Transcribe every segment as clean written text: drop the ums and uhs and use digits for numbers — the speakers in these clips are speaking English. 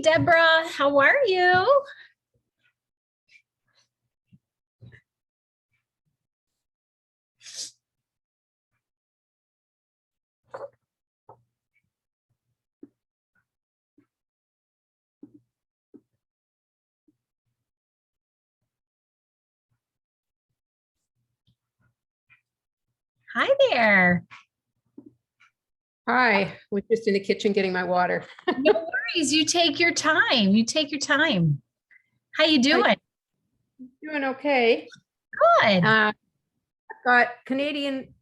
Deborah. How are you? Hi there. Hi, we're just in the kitchen getting my water. No worries. You take your time. You take your time. How you doing? Doing okay. Good. I've got Canadian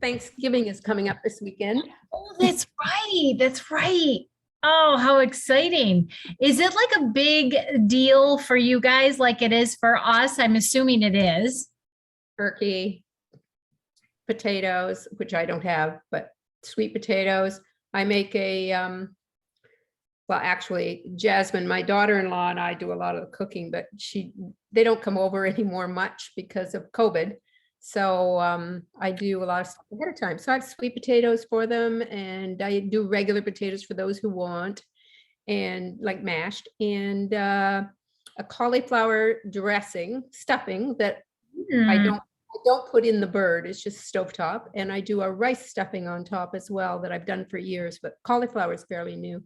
Thanksgiving is coming up this weekend. Oh, that's right. That's right. Oh, how exciting. Is it like a big deal for you guys like it is for us? I'm assuming it is. Turkey, potatoes, which I don't have, but sweet potatoes. I make well, actually, Jasmine, my daughter-in-law, and I do a lot of the cooking, but they don't come over anymore much because of COVID. So I do a lot of stuff ahead of time. So I have sweet potatoes for them, and I do regular potatoes for those who want, and like mashed, and a cauliflower dressing, stuffing that I don't put in the bird. It's just stovetop, and I do a rice stuffing on top as well that I've done for years. But cauliflower is fairly new.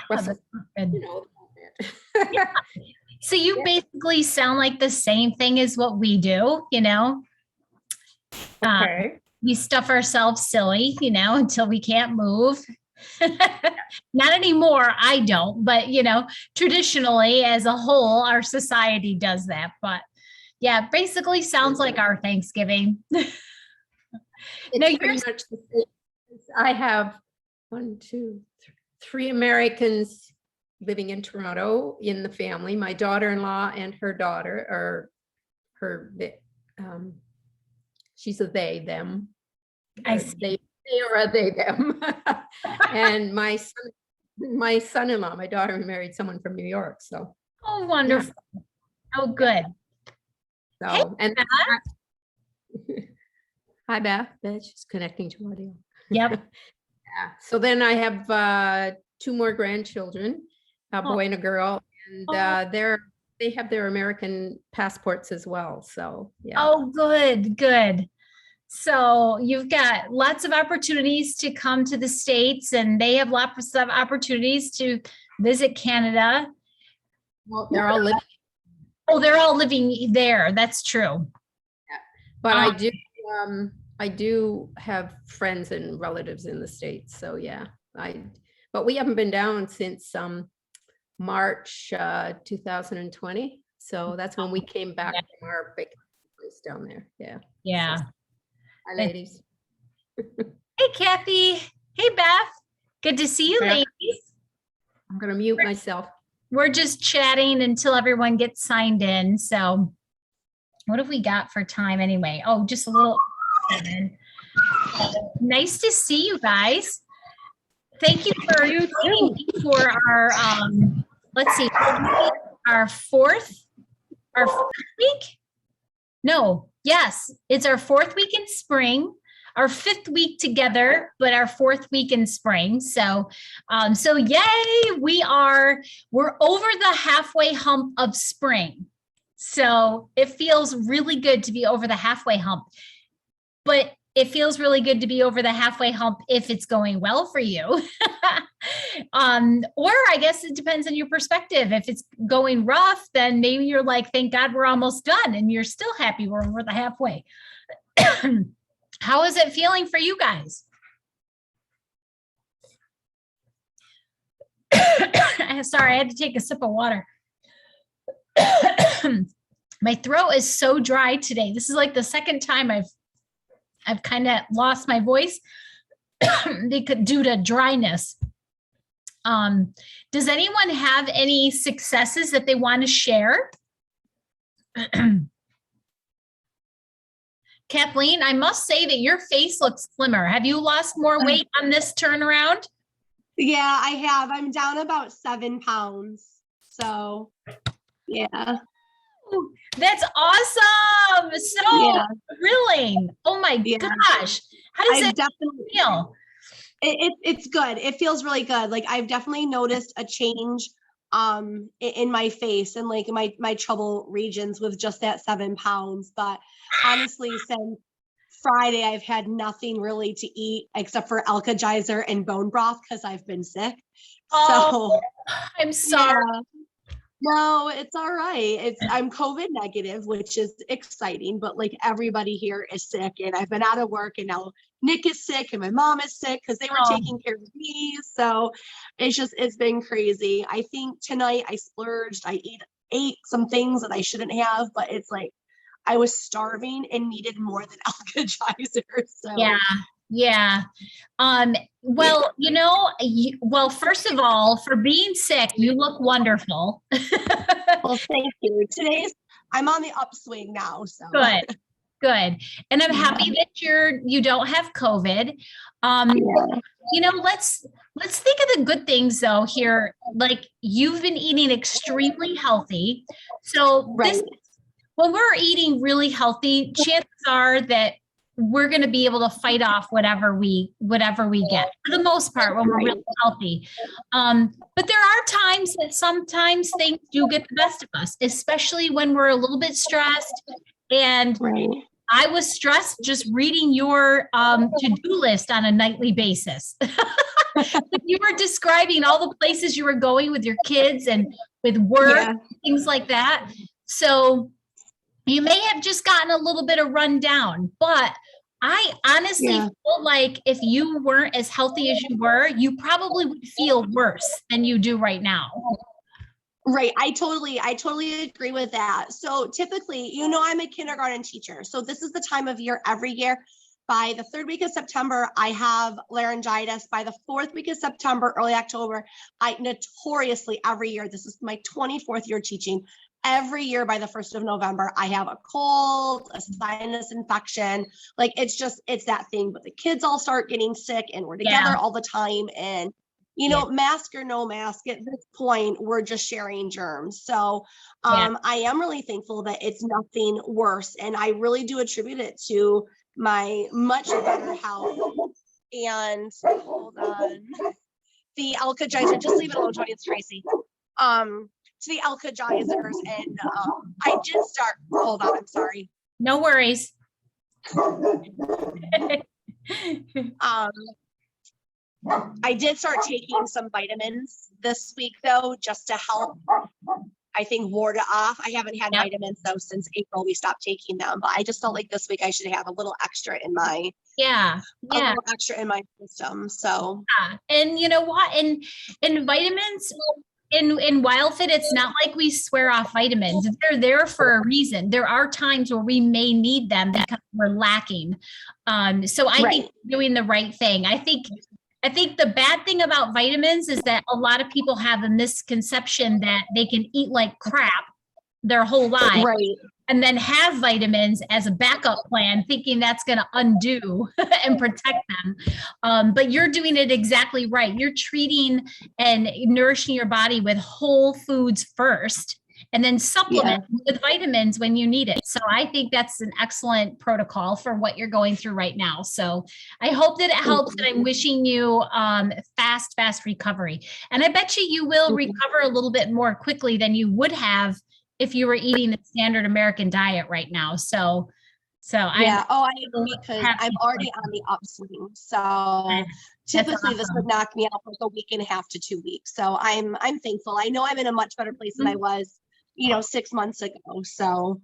Brussels, you know. Yeah. So you basically sound like the same thing as what we do, you know. Okay. We stuff ourselves silly, you know, until we can't move. Not anymore. I don't, but you know, traditionally as a whole, our society does that. But yeah, basically sounds like our Thanksgiving. It's pretty much the same. I have 3 Americans living in Toronto in the family. My daughter-in-law and her daughter, or she's a they, them. I see. They or a they, them. And my son-in-law, my daughter married someone from New York. So. Oh, wonderful. Yeah. Oh, good. So, hey, and hi, Beth. She's connecting to audio. Yep. Yeah. So then I have 2 more grandchildren, a boy and a girl, and they have their American passports as well. So yeah. Oh, good, good. So you've got lots of opportunities to come to the States, and they have lots of opportunities to visit Canada. Well, they're all living. Oh, they're all living there. That's true. Yeah. But I do have friends and relatives in the States. So yeah, but we haven't been down since March 2020. So that's when we came back from our big place down there. Yeah. Yeah. So, hi, ladies. Hey, Kathy. Hey, Beth. Good to see you, ladies. I'm going to mute myself. We're just chatting until everyone gets signed in. So what have we got for time anyway? Oh, just a little. Nice to see you guys. Thank you for our let's see, our fourth week. No, yes, it's our 4th week in spring, our 5th week together, but our 4th week in spring. So so yay, we're over the halfway hump of spring. So it feels really good to be over the halfway hump. But it feels really good to be over the halfway hump if it's going well for you. Or I guess it depends on your perspective. If it's going rough, then maybe you're like, thank God we're almost done, and you're still happy we're over the halfway. How is it feeling for you guys? Sorry, I had to take a sip of water. My throat is so dry today. This is like the second time I've kind of lost my voice due to dryness. Does anyone have any successes that they want to share? Kathleen, I must say that your face looks slimmer. Have you lost more weight on this turnaround? Yeah, I have. I'm down about 7 pounds. So, yeah. That's awesome. So thrilling. Oh my gosh. How does it feel? It's good. It feels really good. Like I've definitely noticed a change in my face and like my trouble regions with just that 7 pounds. But honestly, since Friday, I've had nothing really to eat except for Alka-Geyser and bone broth because I've been sick. Oh, So I'm sorry. yeah. No, it's all right. I'm COVID negative, which is exciting, but like everybody here is sick and I've been out of work and now Nick is sick and my mom is sick because they were Oh. taking care of me. So it's been crazy. I think tonight I splurged. I ate some things that I shouldn't have, but it's like I was starving and needed more than Alka-Geyser. So Yeah. Yeah. Well, well, first of all, for being sick, you look wonderful. well, thank you. I'm on the upswing now. So Good. Good. And I'm happy that you don't have COVID. Let's think of the good things though here. Like you've been eating extremely healthy. So right. when we're eating really healthy, chances are that we're going to be able to fight off whatever we get for the most part when we're really healthy. But there are times that sometimes things do get the best of us, especially when we're a little bit stressed. And I was stressed just reading your to-do list on a nightly basis. You were describing all the places you were going with your kids and with work, things like that. So you may have just gotten a little bit of rundown, but I honestly feel like if you weren't as healthy as you were, you probably would feel worse than you do right now. Right. I totally agree with that. So typically, I'm a kindergarten teacher. So this is the time of year every year. By the 3rd week of September, I have laryngitis. By the 4th week of September, early October, I notoriously every year, this is my 24th year teaching, every year by the 1st of November, I have a cold, a sinus infection. Like it's that thing, but the kids all start getting sick and we're together all the time. And mask or no mask, at this point, we're just sharing germs. So I am really thankful that it's nothing worse. And I really do attribute it to my much better health. And hold on, the Alka-Geyser, just leave it alone, Tony, it's Tracy. To the Alka-Geysers. And I did start, hold on, I'm sorry. No worries. I did start taking some vitamins this week though, just to help, I think, ward it off. I haven't had vitamins though since April. We stopped taking them, but I just felt like this week I should have a little extra in my a little extra in my system. So and you know what? In vitamins, in WildFit, it's not like we swear off vitamins. They're there for a reason. There are times where we may need them because we're lacking. So I think you're doing the right thing. I think the bad thing about vitamins is that a lot of people have a misconception that they can eat like crap their whole life and then have vitamins as a backup plan, thinking that's going to undo and protect them. But you're doing it exactly right. You're treating and nourishing your body with whole foods first, and then supplement with vitamins when you need it. So I think that's an excellent protocol for what you're going through right now. So I hope that it helps, and I'm wishing you fast recovery. And I bet you will recover a little bit more quickly than you would have if you were eating the standard American diet right now. So I agree, because I'm already on the upswing. So typically this would knock me out for like a week and a half to 2 weeks. So I'm thankful. I know I'm in a much better place than I was 6 months ago. So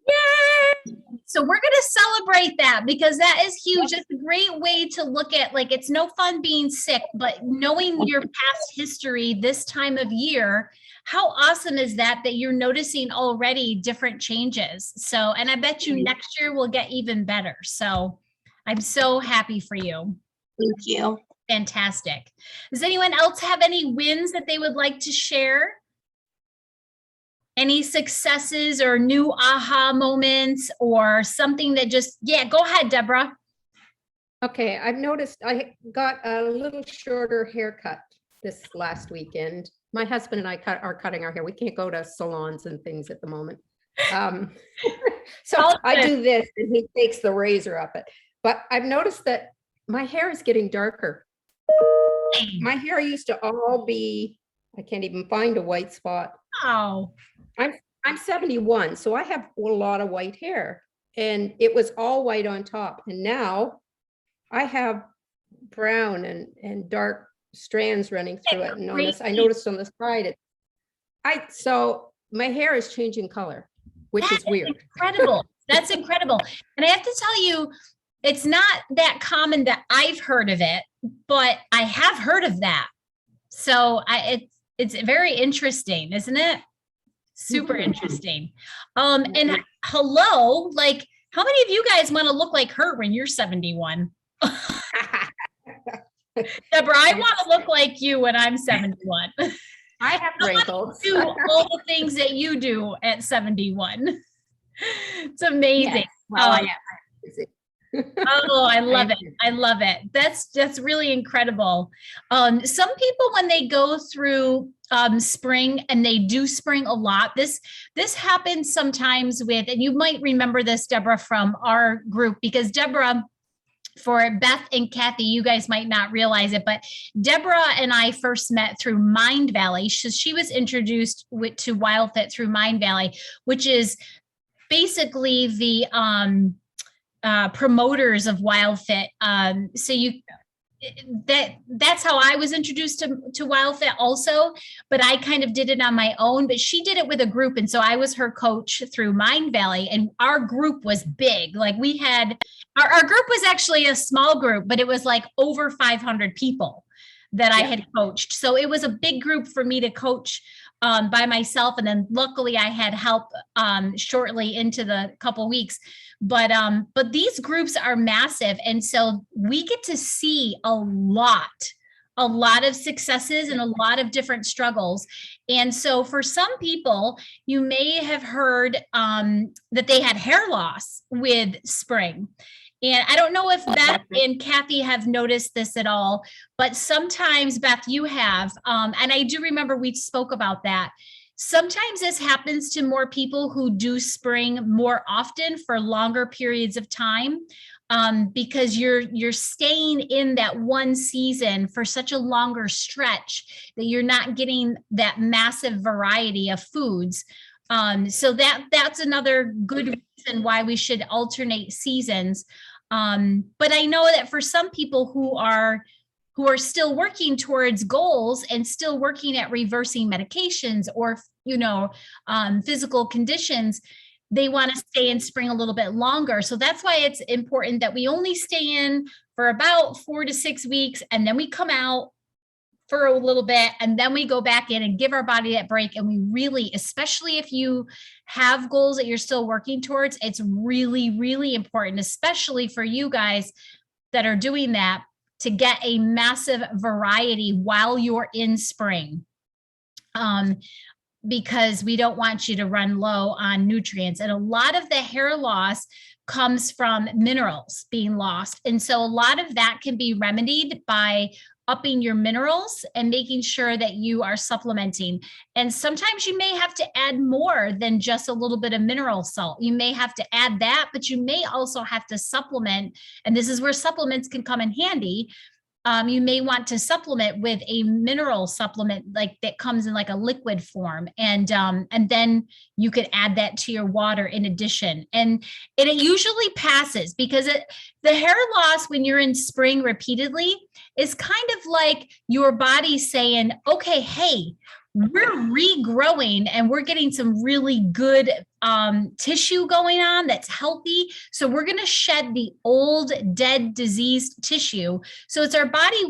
yay! So we're going to celebrate that, because that is huge. It's a great way to look at, like, it's no fun being sick, but knowing your past history this time of year, how awesome is that you're noticing already different changes. So, and I bet you next year will get even better. So I'm so happy for you. Thank you. Fantastic. Does anyone else have any wins that they would like to share? Any successes or new aha moments or something that just, go ahead, Deborah. Okay, I've noticed I got a little shorter haircut this last weekend. My husband and I are cutting our hair. We can't go to salons and things at the moment. So I do this and he takes the razor up it. But I've noticed that my hair is getting darker. My hair used to all be, I can't even find a white spot. Oh, I'm 71, so I have a lot of white hair, and it was all white on top. And now I have brown and dark strands running through it. And on this, I noticed on the side, so my hair is changing color, which is weird. incredible. That's incredible. And I have to tell you, it's not that common that I've heard of it, but I have heard of that. So it's very interesting, isn't it? Super interesting. And hello, like, how many of you guys want to look like her when you're 71? Deborah, I want to look like you when I'm 71. I have wrinkles. Do all the things that you do at 71. It's amazing. Yes. Well, I am. Oh, I love it. I love it. That's really incredible. Some people, when they go through spring, and they do spring a lot, this happens sometimes with, and you might remember this, Deborah, from our group, because Deborah, for Beth and Kathy, you guys might not realize it, but Deborah and I first met through Mind Valley. She was introduced to WildFit through Mind Valley, which is basically the promoters of WildFit. So that's how I was introduced to WildFit also, but I kind of did it on my own, but she did it with a group. And so I was her coach through Mind Valley, and our group was big. Like, we had, our group was actually a small group, but it was like over 500 people that I had coached. So it was a big group for me to coach by myself. And then luckily I had help shortly into the couple weeks. But these groups are massive. And so we get to see a lot of successes and a lot of different struggles. And so for some people, you may have heard that they had hair loss with spring. And I don't know if Beth and Kathy have noticed this at all, but sometimes, Beth, you have, and I do remember we spoke about that. Sometimes this happens to more people who do spring more often for longer periods of time, because you're staying in that one season for such a longer stretch that you're not getting that massive variety of foods. So that's another good reason why we should alternate seasons. But I know that for some people who are still working towards goals and still working at reversing medications or, physical conditions, they want to stay in spring a little bit longer. So that's why it's important that we only stay in for about 4 to 6 weeks, and then we come out for a little bit, and then we go back in and give our body that break. And we really, especially if you have goals that you're still working towards, it's really, really important, especially for you guys that are doing that, to get a massive variety while you're in spring. Because we don't want you to run low on nutrients. And a lot of the hair loss comes from minerals being lost. And so a lot of that can be remedied by upping your minerals and making sure that you are supplementing. And sometimes you may have to add more than just a little bit of mineral salt. You may have to add that, but you may also have to supplement. And this is where supplements can come in handy. You may want to supplement with a mineral supplement, like that comes in like a liquid form. And then you could add that to your water in addition. And it usually passes, because the hair loss when you're in spring repeatedly is kind of like your body saying, okay, hey, we're regrowing and we're getting some really good tissue going on that's healthy. So we're going to shed the old, dead, diseased tissue. So it's our body's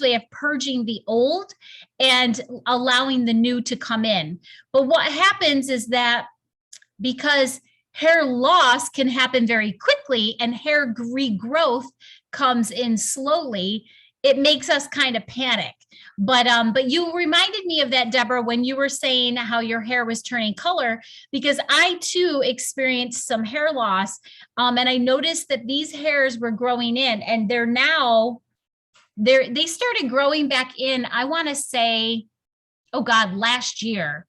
way of purging the old and allowing the new to come in. But what happens is that because hair loss can happen very quickly and hair regrowth comes in slowly, it makes us kind of panic. But you reminded me of that, Deborah, when you were saying how your hair was turning color, because I too experienced some hair loss. And I noticed that these hairs were growing in, and they started growing back in, I want to say, oh God, last year.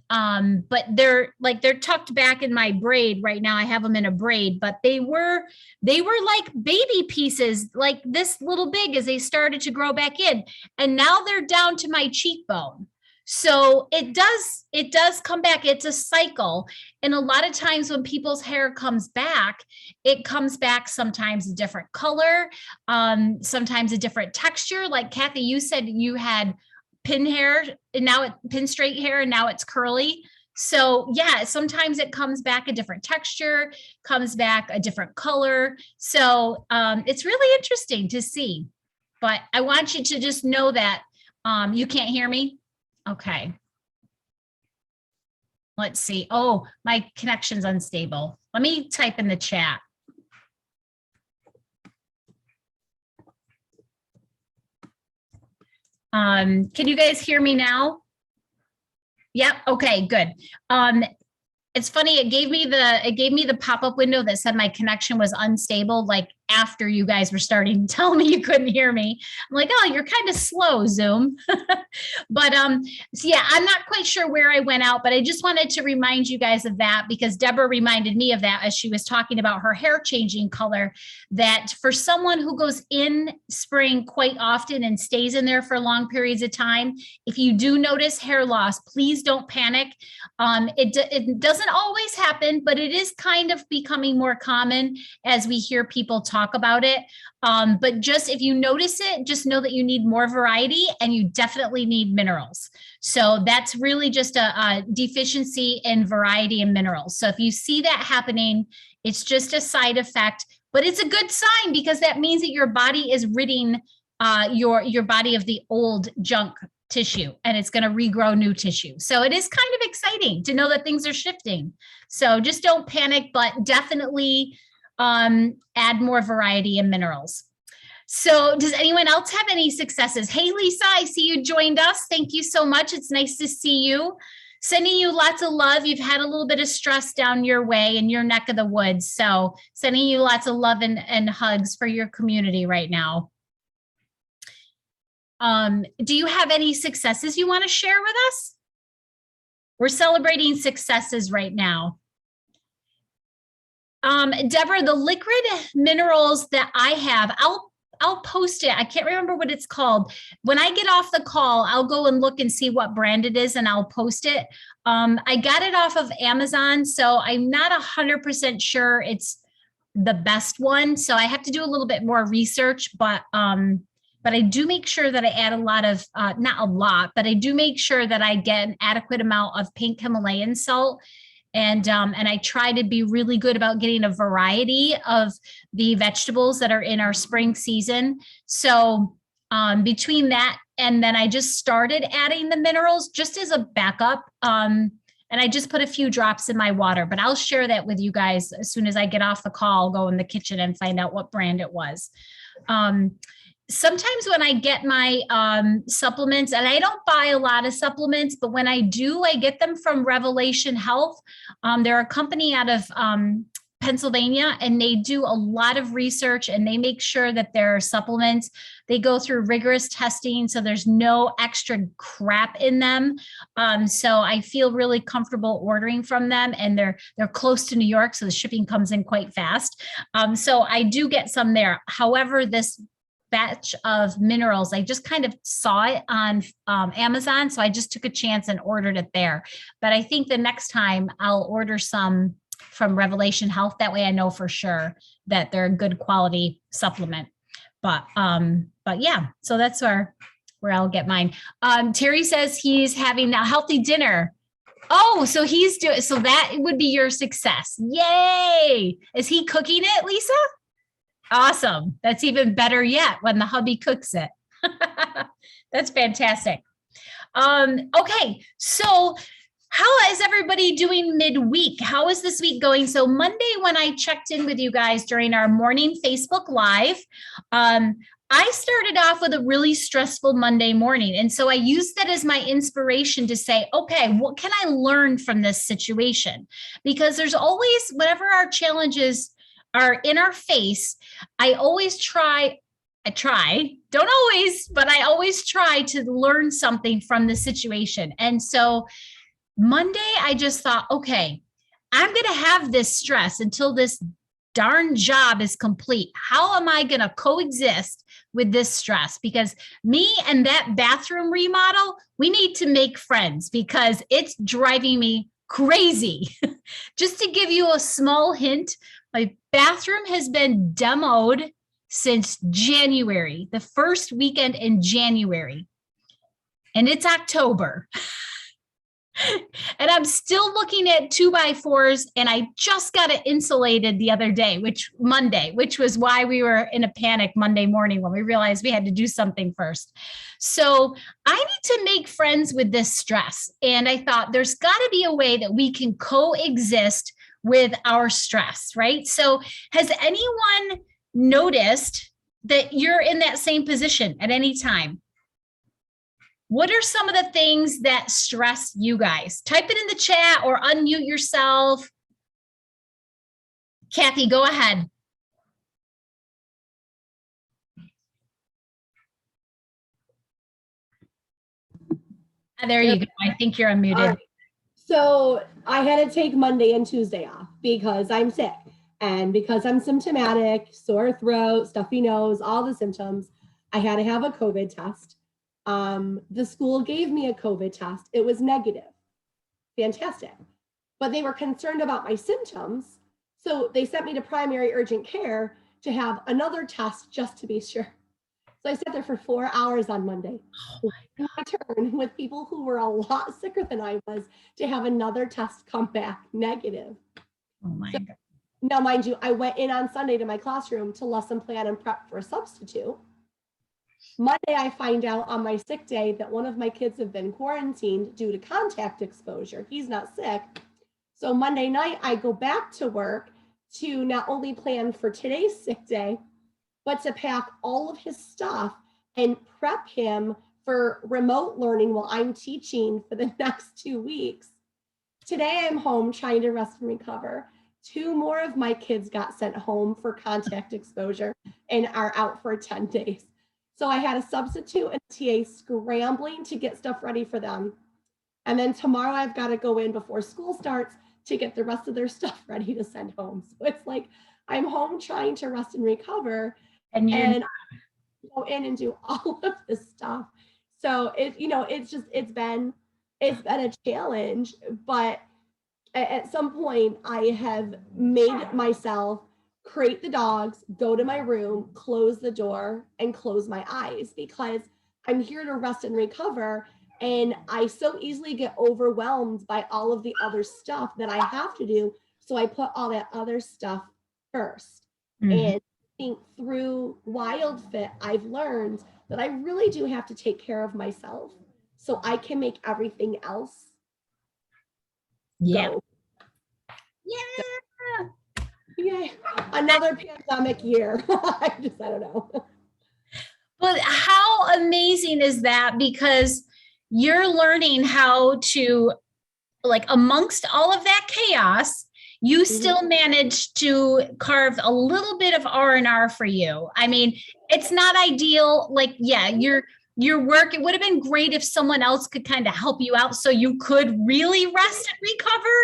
But they're tucked back in my braid right now. I have them in a braid, but they were like baby pieces, like this little big as they started to grow back in. And now they're down to my cheekbone. So it does come back. It's a cycle. And a lot of times when people's hair comes back, it comes back sometimes a different color, sometimes a different texture. Like Kathy, you said you had pin hair and now pin straight hair and now it's curly. So yeah, sometimes it comes back a different texture, comes back a different color. So it's really interesting to see. But I want you to just know that you can't hear me. Okay. Let's see. Oh, my connection's unstable. Let me type in the chat. Can you guys hear me now? Yep. Okay, good. It's funny, it gave me the pop-up window that said my connection was unstable, like after you guys were starting to tell me you couldn't hear me. I'm like, oh, you're kind of slow, Zoom. But so yeah, I'm not quite sure where I went out, but I just wanted to remind you guys of that because Deborah reminded me of that as she was talking about her hair changing color, that for someone who goes in spring quite often and stays in there for long periods of time, if you do notice hair loss, please don't panic. It doesn't always happen, but it is kind of becoming more common as we hear people talk about it. But just if you notice it, just know that you need more variety and you definitely need minerals. So that's really just a deficiency in variety and minerals. So if you see that happening, it's just a side effect, but it's a good sign because that means that your body is ridding your body of the old junk tissue and it's going to regrow new tissue. So it is kind of exciting to know that things are shifting. So just don't panic, but definitely add more variety and minerals. So does anyone else have any successes? Hey, Lisa, I see you joined us. Thank you so much. It's nice to see you. Sending you lots of love. You've had a little bit of stress down your way in your neck of the woods. So sending you lots of love and hugs for your community right now. Do you have any successes you want to share with us? We're celebrating successes right now. Deborah, the liquid minerals that I have, I'll post it. I can't remember what it's called. When I get off the call, I'll go and look and see what brand it is and I'll post it. I got it off of Amazon, so I'm not 100% sure it's the best one. So I have to do a little bit more research, but I do make sure that I add a lot of, not a lot, but I do make sure that I get an adequate amount of pink Himalayan salt. And I try to be really good about getting a variety of the vegetables that are in our spring season. So between that, and then I just started adding the minerals just as a backup. And I just put a few drops in my water, but I'll share that with you guys as soon as I get off the call. I'll go in the kitchen and find out what brand it was. Sometimes when I get my supplements, and I don't buy a lot of supplements, but when I do, I get them from Revelation Health. They're a company out of Pennsylvania, and they do a lot of research and they make sure that their supplements, they go through rigorous testing. So there's no extra crap in them. So I feel really comfortable ordering from them, and they're close to New York. So the shipping comes in quite fast. So I do get some there. However, this batch of minerals, I just kind of saw it on Amazon. So I just took a chance and ordered it there. But I think the next time I'll order some from Revelation Health. That way I know for sure that they're a good quality supplement. But yeah, so that's where I'll get mine. Terry says he's having a healthy dinner. Oh, so he's doing, so that would be your success. Yay. Is he cooking it, Lisa? Awesome. That's even better yet when the hubby cooks it. That's fantastic. Okay, so how is everybody doing midweek? How is this week going? So Monday, when I checked in with you guys during our morning Facebook Live, I started off with a really stressful Monday morning. And so I used that as my inspiration to say, okay, what can I learn from this situation? Because there's always, whenever our challenges are in our face, I always try, don't always, but I always try to learn something from the situation. And so Monday, I just thought, okay, I'm going to have this stress until this darn job is complete. How am I going to coexist with this stress? Because me and that bathroom remodel, we need to make friends because it's driving me crazy. Just to give you a small hint, my bathroom has been demoed since January, the first weekend in January, and it's October. And I'm still looking at 2x4s, and I just got it insulated the other day, Monday, which was why we were in a panic Monday morning when we realized we had to do something first. So I need to make friends with this stress. And I thought there's got to be a way that we can coexist with our stress, right? So has anyone noticed that you're in that same position at any time? What are some of the things that stress you guys? Type it in the chat or unmute yourself. Kathy, go ahead. There you go. I think you're unmuted. So I had to take Monday and Tuesday off because I'm sick and because I'm symptomatic, sore throat, stuffy nose, all the symptoms. I had to have a COVID test. The school gave me a COVID test. It was negative. Fantastic. But they were concerned about my symptoms. So they sent me to primary urgent care to have another test just to be sure. So I sat there for 4 hours on Monday. My turn with people who were a lot sicker than I was to have another test come back negative. Oh my God. Now, mind you, I went in on Sunday to my classroom to lesson plan and prep for a substitute. Monday, I find out on my sick day that one of my kids have been quarantined due to contact exposure. He's not sick. So Monday night, I go back to work to not only plan for today's sick day, but to pack all of his stuff and prep him for remote learning while I'm teaching for the next 2 weeks. Today, I'm home trying to rest and recover. 2 more of my kids got sent home for contact exposure and are out for 10 days. So I had a substitute and TA scrambling to get stuff ready for them. And then tomorrow I've got to go in before school starts to get the rest of their stuff ready to send home. So it's like I'm home trying to rest and recover and go in and do all of this stuff. So it's been a challenge, but at some point I have made myself crate the dogs, go to my room, close the door, and close my eyes because I'm here to rest and recover. And I so easily get overwhelmed by all of the other stuff that I have to do. So I put all that other stuff first. Mm-hmm. And I think through Wild Fit, I've learned that I really do have to take care of myself so I can make everything else go. Yeah. Yeah, another pandemic year. I don't know. But how amazing is that? Because you're learning how to, like, amongst all of that chaos, you still managed to carve a little bit of R&R for you. I mean, it's not ideal. Like, yeah, your work, it would have been great if someone else could kind of help you out so you could really rest and recover.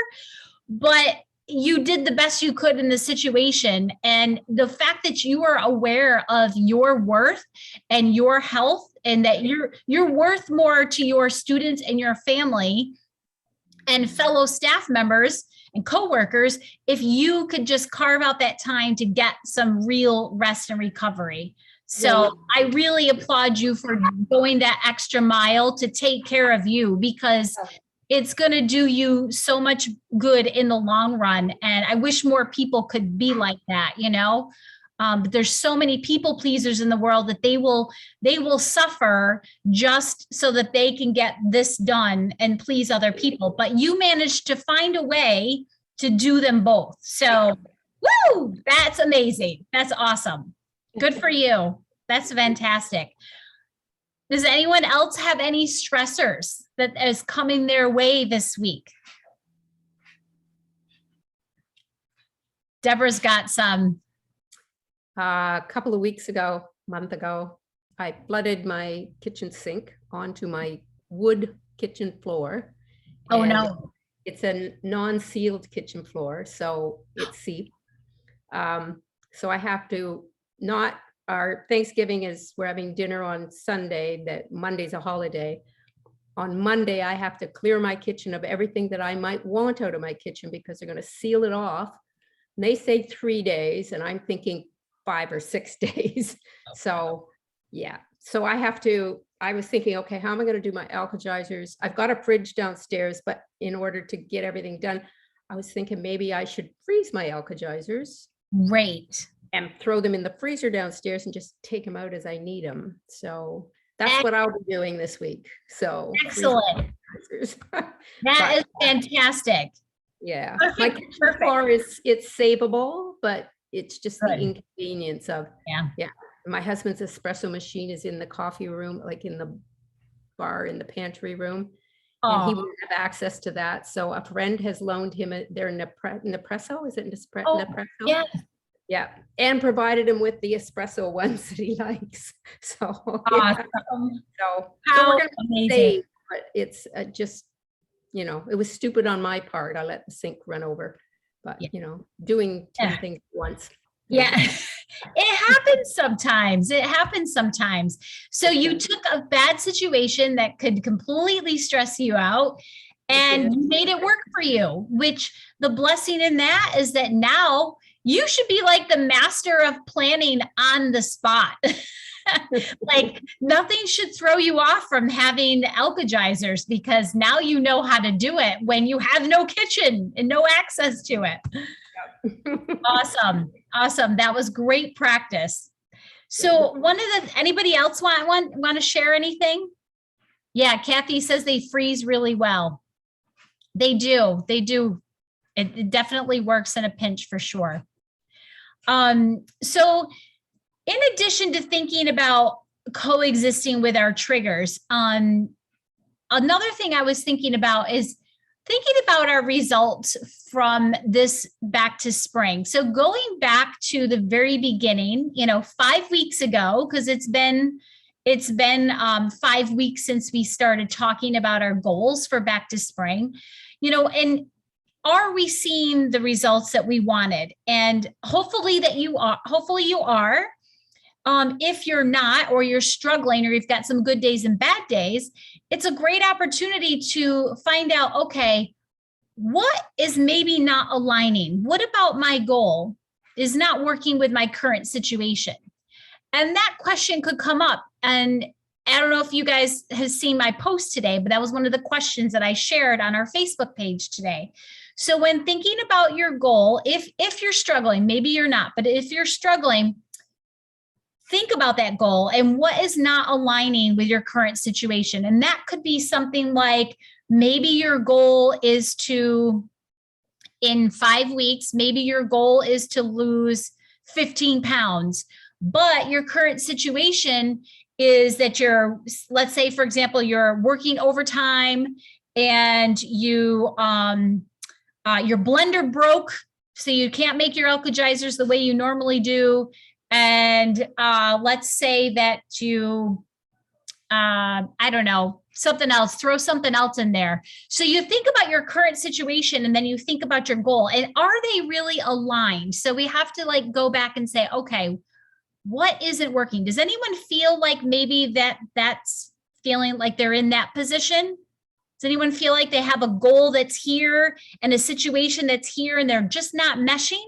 But you did the best you could in the situation. And the fact that you are aware of your worth and your health and that you're worth more to your students and your family and fellow staff members and coworkers if you could just carve out that time to get some real rest and recovery. So I really applaud you for going that extra mile to take care of you because it's going to do you so much good in the long run. And I wish more people could be like that, but there's so many people pleasers in the world that they will suffer just so that they can get this done and please other people. But you managed to find a way to do them both. So, woo, that's amazing. That's awesome. Good for you. That's fantastic. Does anyone else have any stressors that is coming their way this week? Deborah's got some. A couple of weeks ago, month ago, I flooded my kitchen sink onto my wood kitchen floor. Oh, and no. it's a non-sealed kitchen floor, so it's seeped. So I have to not, our Thanksgiving is, we're having dinner on Sunday, that Monday's a holiday. On Monday, I have to clear my kitchen of everything that I might want out of my kitchen because they're going to seal it off. And they say 3 days, and I'm thinking 5 or 6 days. So yeah, so I was thinking, okay, how am I going to do my alkalizers? I've got a fridge downstairs, but in order to get everything done, I was thinking maybe I should freeze my alkalizers Great. and throw them in the freezer downstairs and just take them out as I need them. So that's what I'll be doing this week. So Excellent. That But, is fantastic. yeah, my Perfect, kitchen perfect. floor it's savable, but it's just the Good. inconvenience of, Yeah. my husband's espresso machine is in the coffee room, like in the bar in the pantry room. And he Oh, wouldn't have access to that. So a friend has loaned him their Nespresso. Is it Oh, Nespresso? yeah. Yeah. And provided him with the espresso ones that he likes. So, yeah. Awesome. So How we're going to amazing. save, but it's just, it was stupid on my part. I let the sink run over, but Yeah. doing 10 Yeah. things at once. Yeah, it happens sometimes. It happens sometimes. So you took a bad situation that could completely stress you out and you made it work for you, which the blessing in that is that now you should be like the master of planning on the spot. Like nothing should throw you off from having alkalizers because now you know how to do it when you have no kitchen and no access to it. Awesome. Awesome. That was great practice. So anybody else want to share anything? Yeah, Kathy says they freeze really well. They do. They do. It definitely works in a pinch for sure. So in addition to thinking about coexisting with our triggers, another thing I was thinking about is thinking about our results from this back to spring. So going back to the very beginning, 5 weeks ago, because it's been 5 weeks since we started talking about our goals for back to spring, and are we seeing the results that we wanted? And hopefully you are. If you're not, or you're struggling, or you've got some good days and bad days, it's a great opportunity to find out, okay, what is maybe not aligning? What about my goal is not working with my current situation? And that question could come up. And I don't know if you guys have seen my post today, but that was one of the questions that I shared on our Facebook page today. So when thinking about your goal, if you're struggling, maybe you're not, but if you're struggling, think about that goal and what is not aligning with your current situation. And that could be something like maybe your goal is to, in 5 weeks, maybe your goal is to lose 15 pounds, but your current situation is that let's say, for example, you're working overtime and your blender broke, so you can't make your alkalizers the way you normally do. And let's say that you, I don't know, something else, throw something else in there. So you think about your current situation and then you think about your goal, and are they really aligned? So we have to go back and say, okay, what isn't working? Does anyone feel like maybe that's feeling like they're in that position? Does anyone feel like they have a goal that's here and a situation that's here and they're just not meshing?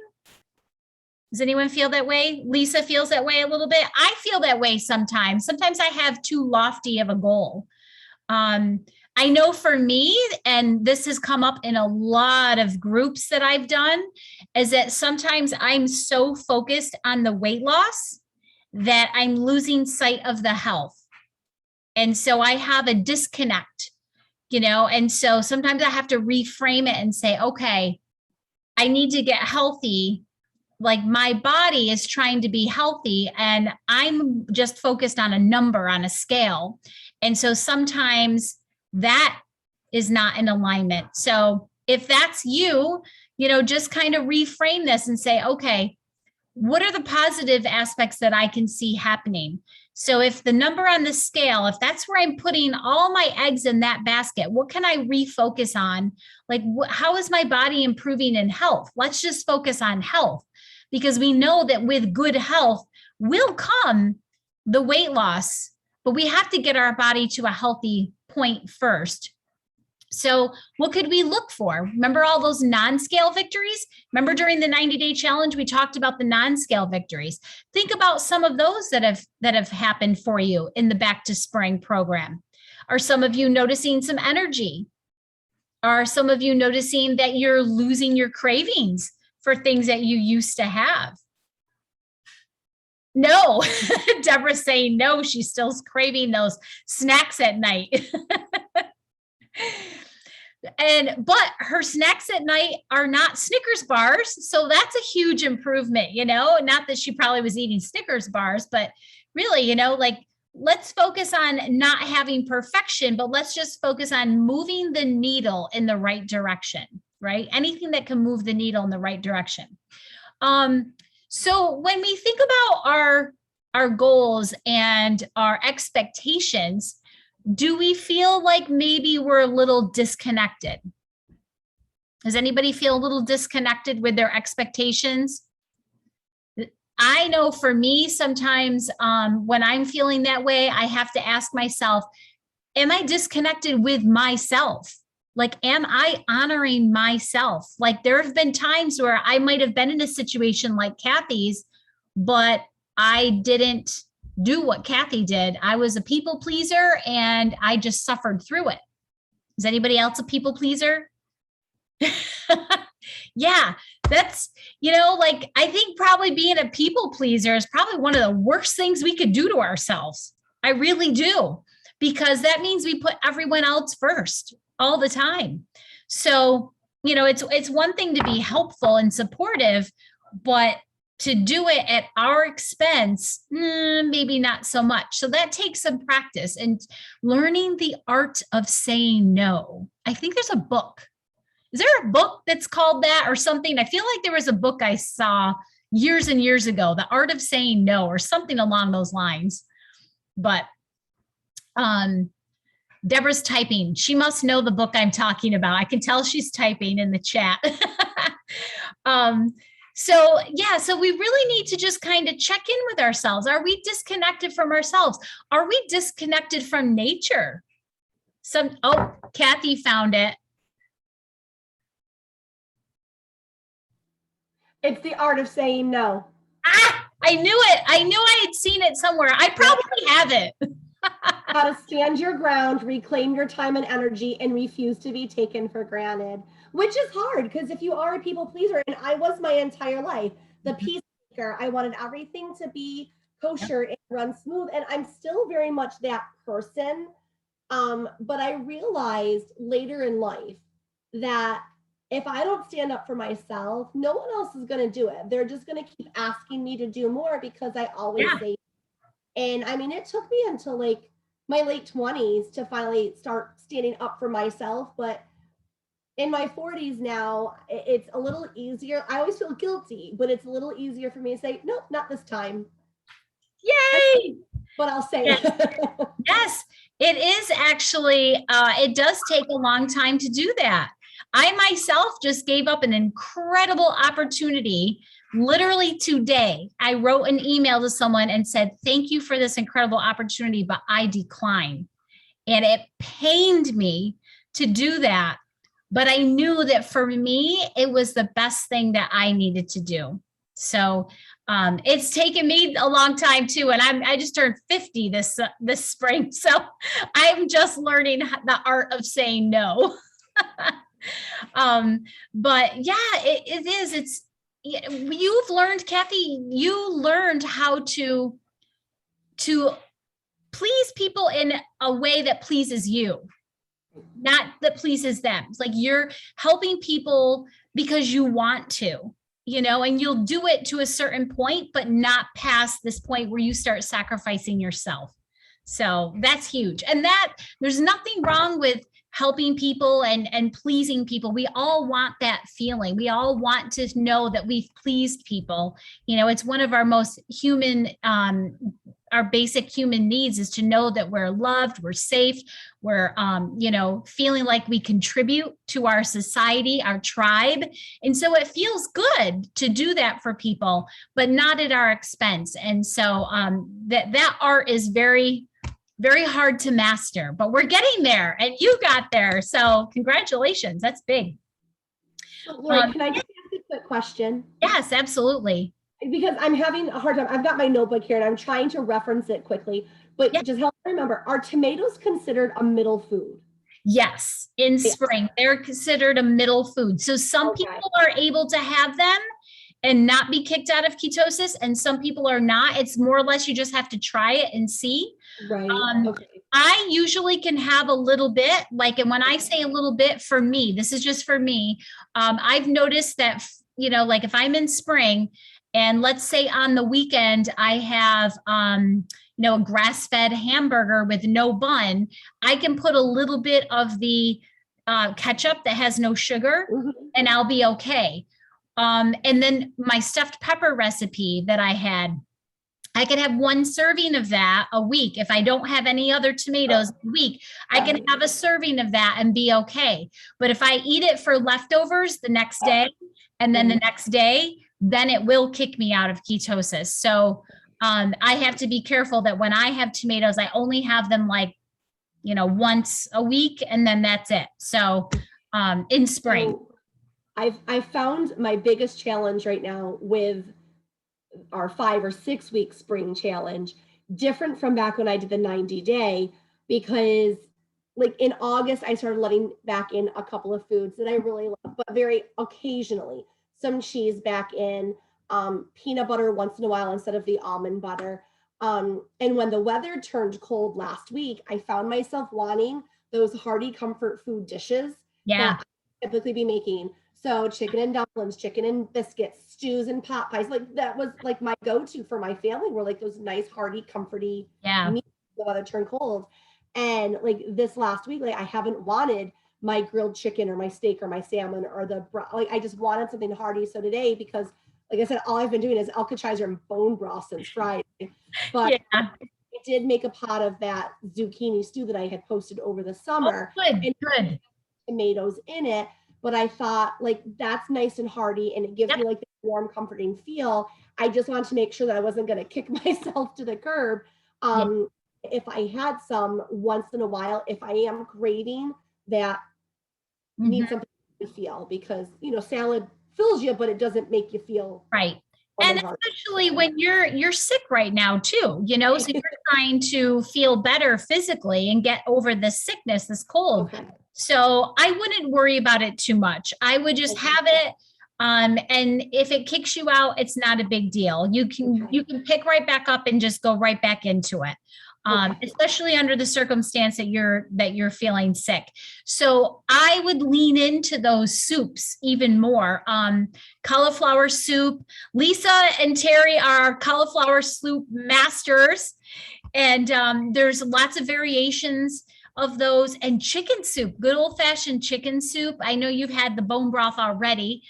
Does anyone feel that way? Lisa feels that way a little bit. I feel that way sometimes. Sometimes I have too lofty of a goal. I know for me, and this has come up in a lot of groups that I've done, is that sometimes I'm so focused on the weight loss that I'm losing sight of the health. And so I have a disconnect, and so sometimes I have to reframe it and say, okay, I need to get healthy. Like my body is trying to be healthy and I'm just focused on a number on a scale. And so sometimes that is not in alignment. So if that's you, just kind of reframe this and say, okay, what are the positive aspects that I can see happening? So if the number on the scale, if that's where I'm putting all my eggs in that basket, what can I refocus on? Like, how is my body improving in health? Let's just focus on health, because we know that with good health will come the weight loss, but we have to get our body to a healthy point first. So what could we look for? Remember all those non-scale victories? Remember during the 90-day challenge, we talked about the non-scale victories. Think about some of those that have happened for you in the Back to Spring program. Are some of you noticing some energy? Are some of you noticing that you're losing your cravings for things that you used to have? No, Deborah's saying no, she's still craving those snacks at night. But her snacks at night are not Snickers bars. So that's a huge improvement, you know, not that she probably was eating Snickers bars, but really, you know, like, let's focus on not having perfection, but let's just focus on moving the needle in the right direction, right? Anything that can move the needle in the right direction. So when we think about our goals and our expectations, do we feel like maybe we're a little disconnected? Does anybody feel a little disconnected with their expectations? I know for me, sometimes when I'm feeling that way, I have to ask myself, am I disconnected with myself? Like, am I honoring myself? Like, there have been times where I might have been in a situation like Kathy's, but I didn't do what Kathy did. I was a people pleaser and I just suffered through it. Is anybody else a people pleaser? Yeah, that's, you know, like, I think probably being a people pleaser is probably one of the worst things we could do to ourselves. I really do, because that means we put everyone else first all the time. So, you know, it's one thing to be helpful and supportive, but to do it at our expense, maybe not so much. So that takes some practice and learning the art of saying no. I think there's a book. Is there a book that's called that or something? I feel like there was a book I saw years and years ago, The Art of Saying No, or something along those lines. But Deborah's typing. She must know the book I'm talking about. I can tell she's typing in the chat. So yeah, so we really need to just kind of check in with ourselves. Are we disconnected from ourselves? Are we disconnected from nature? Oh, Kathy found it. It's The Art of Saying No. Ah, I knew it. I knew I had seen it somewhere. I probably have it. How to stand your ground, reclaim your time and energy, and refuse to be taken for granted. Which is hard, because if you are a people pleaser, and I was my entire life, the peacemaker, I wanted everything to be kosher and run smooth, and I'm still very much that person. But I realized later in life that if I don't stand up for myself, no one else is going to do it. They're just going to keep asking me to do more because I always say. And I mean, it took me until like my late 20s to finally start standing up for myself. But in my 40s now, it's a little easier. I always feel guilty, but it's a little easier for me to say, nope, not this time. Yay! But I'll say yes. it. Yes, it is actually, it does take a long time to do that. I myself just gave up an incredible opportunity. Literally today, I wrote an email to someone and said, thank you for this incredible opportunity, but I decline. And it pained me to do that. But I knew that for me, it was the best thing that I needed to do. So it's taken me a long time too. And I just turned 50 this spring. So I'm just learning the art of saying no. But yeah, it is. You've learned, Kathy, you learned how to please people in a way that pleases you, not that pleases them. It's like you're helping people because you want to, you know, and you'll do it to a certain point, but not past this point where you start sacrificing yourself. So that's huge. And that there's nothing wrong with helping people and pleasing people. We all want that feeling. We all want to know that we've pleased people. You know, it's one of our most human, our basic human needs is to know that we're loved, we're safe, we're, you know, feeling like we contribute to our society, our tribe. And so it feels good to do that for people, but not at our expense. And so that art is very, very hard to master, but we're getting there and you got there. So congratulations. That's big. Lori, can I just ask a quick question? Yes, absolutely. Because I'm having a hard time. I've got my notebook here and I'm trying to reference it quickly, but just help me remember, are tomatoes considered a middle food? Yes, in spring, they're considered a middle food. So some people are able to have them and not be kicked out of ketosis, and some people are not. It's more or less you just have to try it and see. Right. I usually can have a little bit, like, and when I say a little bit, for me, this is just for me. I've noticed that, you know, like if I'm in spring and let's say on the weekend, I have, you know, a grass-fed hamburger with no bun, I can put a little bit of the ketchup that has no sugar and I'll be okay. And then my stuffed pepper recipe that I had, I could have one serving of that a week. If I don't have any other tomatoes a week, I can have a serving of that and be okay. But if I eat it for leftovers the next day and then the next day, then it will kick me out of ketosis. So I have to be careful that when I have tomatoes, I only have them like, you know, once a week and then that's it. So in spring. So I've found my biggest challenge right now with our 5 or 6 week spring challenge, different from back when I did the 90-day, because like in August, I started letting back in a couple of foods that I really love, but very occasionally, some cheese back in, peanut butter once in a while instead of the almond butter. And when the weather turned cold last week, I found myself wanting those hearty comfort food dishes that I typically be making. So chicken and dumplings, chicken and biscuits, stews and pot pies, like that was like my go-to for my family, were like those nice, hearty, comforty meals the weather turned cold. And like this last week, like I haven't wanted my grilled chicken or my steak or my salmon or like I just wanted something hearty. So today, because like I said, all I've been doing is alcachizer and bone broth since Friday. But I did make a pot of that zucchini stew that I had posted over the summer. Good. Tomatoes in it. But I thought like that's nice and hearty and it gives me like the warm, comforting feel. I just wanted to make sure that I wasn't going to kick myself to the curb. If I had some once in a while, if I am craving that, need something to feel, because you know salad fills you, but it doesn't make you feel right. And especially when you're sick right now too, you know, so you're trying to feel better physically and get over this sickness, this cold. So I wouldn't worry about it too much. I would just have it. And if it kicks you out, it's not a big deal. You can pick right back up and just go right back into it. Especially under the circumstance that you're feeling sick. So I would lean into those soups even more. Cauliflower soup. Lisa and Terry are cauliflower soup masters. And there's lots of variations of those, and chicken soup, good old fashioned chicken soup. I know you've had the bone broth already.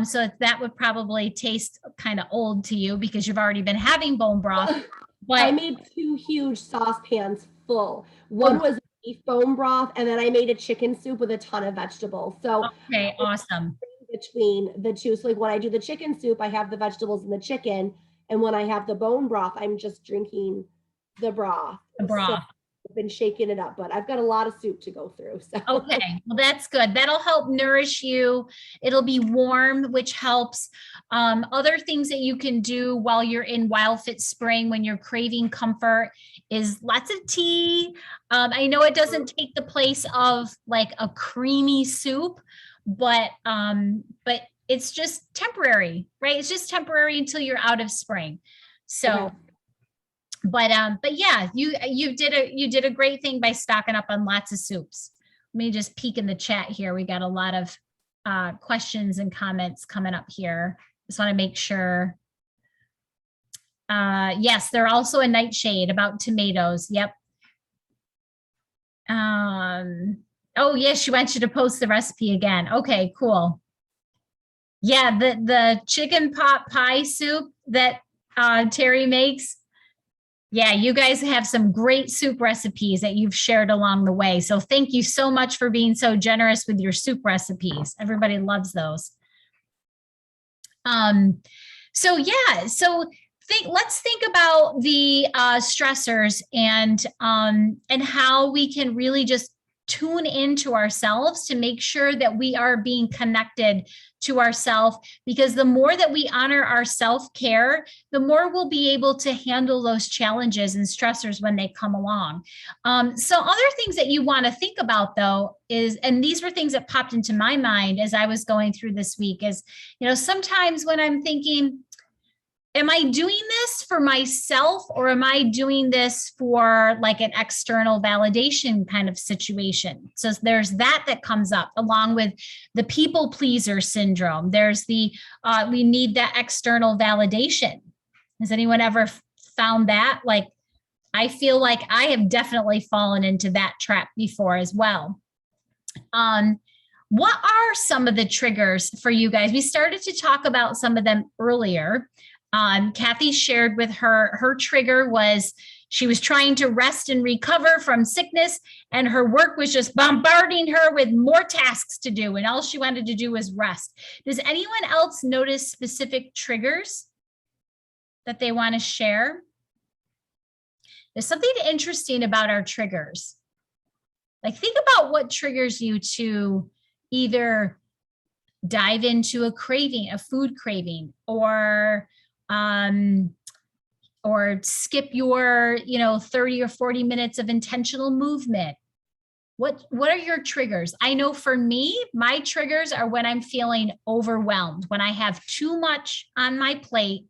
So that would probably taste kind of old to you because you've already been having bone broth. But I made 2 huge saucepans full. One was beef bone broth, and then I made a chicken soup with a ton of vegetables. So awesome. Between the two, so like when I do the chicken soup, I have the vegetables and the chicken, and when I have the bone broth, I'm just drinking the broth. So I've been shaking it up, but I've got a lot of soup to go through. So. Okay, well, that's good. That'll help nourish you. It'll be warm, which helps. Other things that you can do while you're in Wild Fit Spring when you're craving comfort is lots of tea. I know it doesn't take the place of like a creamy soup, but it's just temporary, right? It's just temporary until you're out of spring. So. But yeah, you did a great thing by stocking up on lots of soups. Let me just peek in the chat here. We got a lot of questions and comments coming up here. Just want to make sure. Yes, they're also a nightshade about tomatoes. Yep. Oh, yes, she wants you to post the recipe again. Okay, cool. Yeah, the chicken pot pie soup that Terry makes. Yeah, you guys have some great soup recipes that you've shared along the way. So thank you so much for being so generous with your soup recipes. Everybody loves those. So yeah, so let's think about the stressors and how we can really just tune into ourselves to make sure that we are being connected to ourselves, because the more that we honor our self-care, the more we'll be able to handle those challenges and stressors when they come along. So other things that you want to think about though is, and these were things that popped into my mind as I was going through this week, is, sometimes when I'm thinking, am I doing this for myself, or am I doing this for like an external validation kind of situation? So there's that comes up along with the people pleaser syndrome. There's the, we need that external validation. Has anyone ever found that? Like, I feel like I have definitely fallen into that trap before as well. What are some of the triggers for you guys? We started to talk about some of them earlier. Kathy shared with her trigger was she was trying to rest and recover from sickness, and her work was just bombarding her with more tasks to do, and all she wanted to do was rest. Does anyone else notice specific triggers that they want to share? There's something interesting about our triggers. Like, think about what triggers you to either dive into a craving, a food craving, or skip your, 30 or 40 minutes of intentional movement. What are your triggers? I know for me, my triggers are when I'm feeling overwhelmed, when I have too much on my plate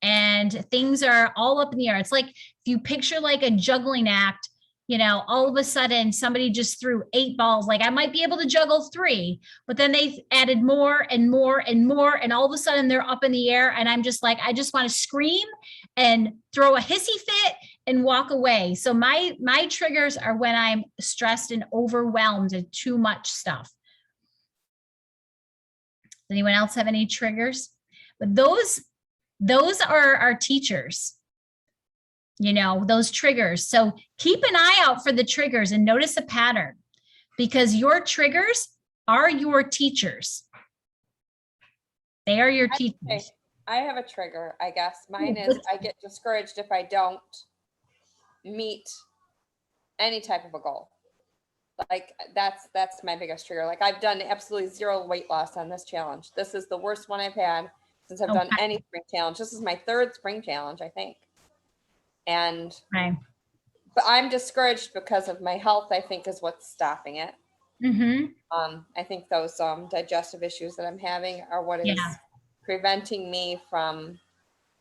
and things are all up in the air. It's like, if you picture like a juggling act, all of a sudden somebody just threw 8 balls. Like, I might be able to juggle 3, but then they added more and more and more. And all of a sudden they're up in the air. And I'm just like, I just want to scream and throw a hissy fit and walk away. So my triggers are when I'm stressed and overwhelmed and too much stuff. Does anyone else have any triggers? But those are our teachers. Those triggers. So keep an eye out for the triggers and notice a pattern, because your triggers are your teachers. They are your teachers. I have a trigger, I guess. Mine is I get discouraged if I don't meet any type of a goal. Like, that's my biggest trigger. Like, I've done absolutely 0 weight loss on this challenge. This is the worst one I've had since I've done any spring challenge. This is my 3rd spring challenge, I think. And, but I'm discouraged because of my health, I think, is what's stopping it. I think those digestive issues that I'm having are what is preventing me from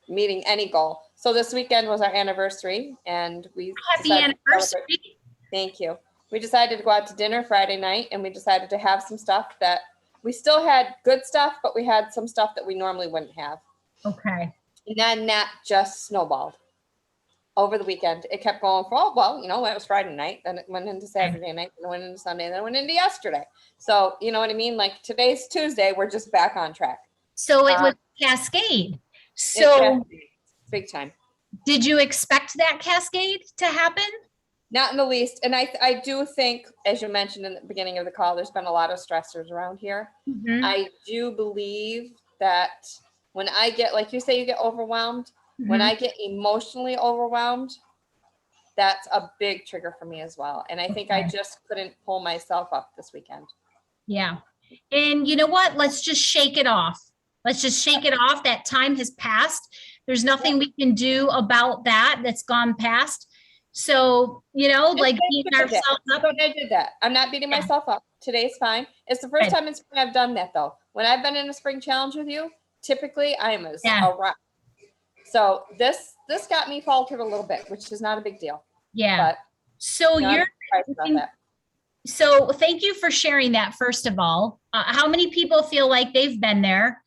meeting any goal. So this weekend was our anniversary, and we happy anniversary. Thank you. We decided to go out to dinner Friday night, and we decided to have some stuff that we still had good stuff, but we had some stuff that we normally wouldn't have. Okay. And then that just snowballed over the weekend. It kept going for, it was Friday night, then it went into Saturday night, then it went into Sunday, then it went into yesterday. So, you know what I mean? Like, today's Tuesday, we're just back on track. So it was cascade. So big time. Did you expect that cascade to happen? Not in the least. And I do think, as you mentioned in the beginning of the call, there's been a lot of stressors around here. I do believe that when I get, like you say, you get overwhelmed, when I get emotionally overwhelmed, that's a big trigger for me as well. And I think I just couldn't pull myself up this weekend. Yeah. And you know what? Let's just shake it off. Let's just shake it off. That time has passed. There's nothing we can do about that. That's gone past. So, like beating ourselves up. I did that. I'm not beating myself up. Today's fine. It's the first time in spring I've done that, though. When I've been in a spring challenge with you, typically I am a rock. So this got me faltered a little bit, which is not a big deal. Yeah. But, so so thank you for sharing that, first of all. How many people feel like they've been there?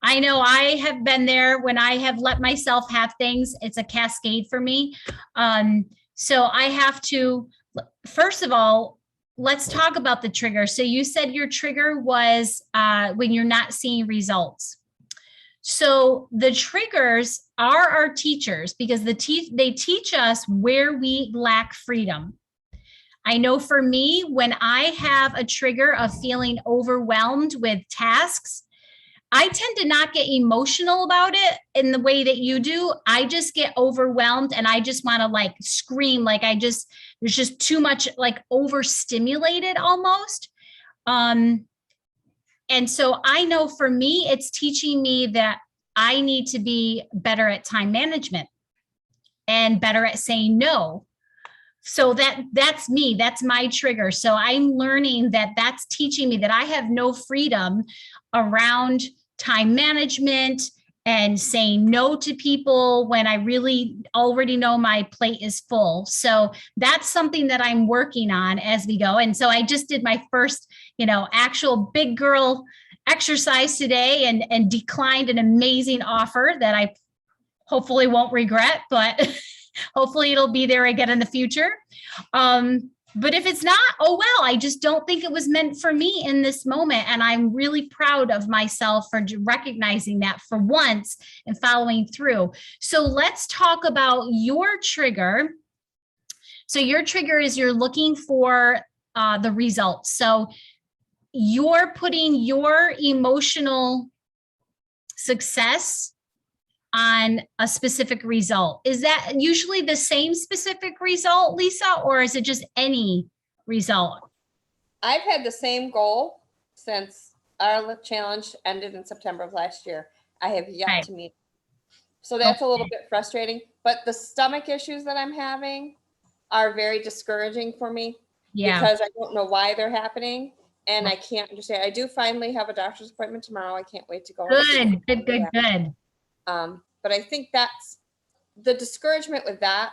I know I have been there when I have let myself have things. It's a cascade for me. So I have to, first of all, let's talk about the trigger. So you said your trigger was when you're not seeing results. So the triggers are our teachers because they teach us where we lack freedom. I know for me, when I have a trigger of feeling overwhelmed with tasks, I tend to not get emotional about it in the way that you do. I just get overwhelmed and I just want to like scream, like there's just too much, like overstimulated almost. And so I know for me, it's teaching me that I need to be better at time management and better at saying no. So that's me, that's my trigger. So I'm learning that that's teaching me that I have no freedom around time management and saying no to people when I really already know my plate is full. So that's something that I'm working on as we go. And so I just did my first, actual big girl exercise today and declined an amazing offer that I hopefully won't regret, but hopefully it'll be there again in the future. But if it's not, oh well, I just don't think it was meant for me in this moment. And I'm really proud of myself for recognizing that for once and following through. So let's talk about your trigger. So your trigger is you're looking for the results. So you're putting your emotional success on a specific result. Is that usually the same specific result, Lisa, or is it just any result? I've had the same goal since our challenge ended in September of last year. I have yet to meet. So that's a little bit frustrating, but the stomach issues that I'm having are very discouraging for me because I don't know why they're happening and I can't understand. I do finally have a doctor's appointment tomorrow. I can't wait to go. Good. But I think that's the discouragement with that.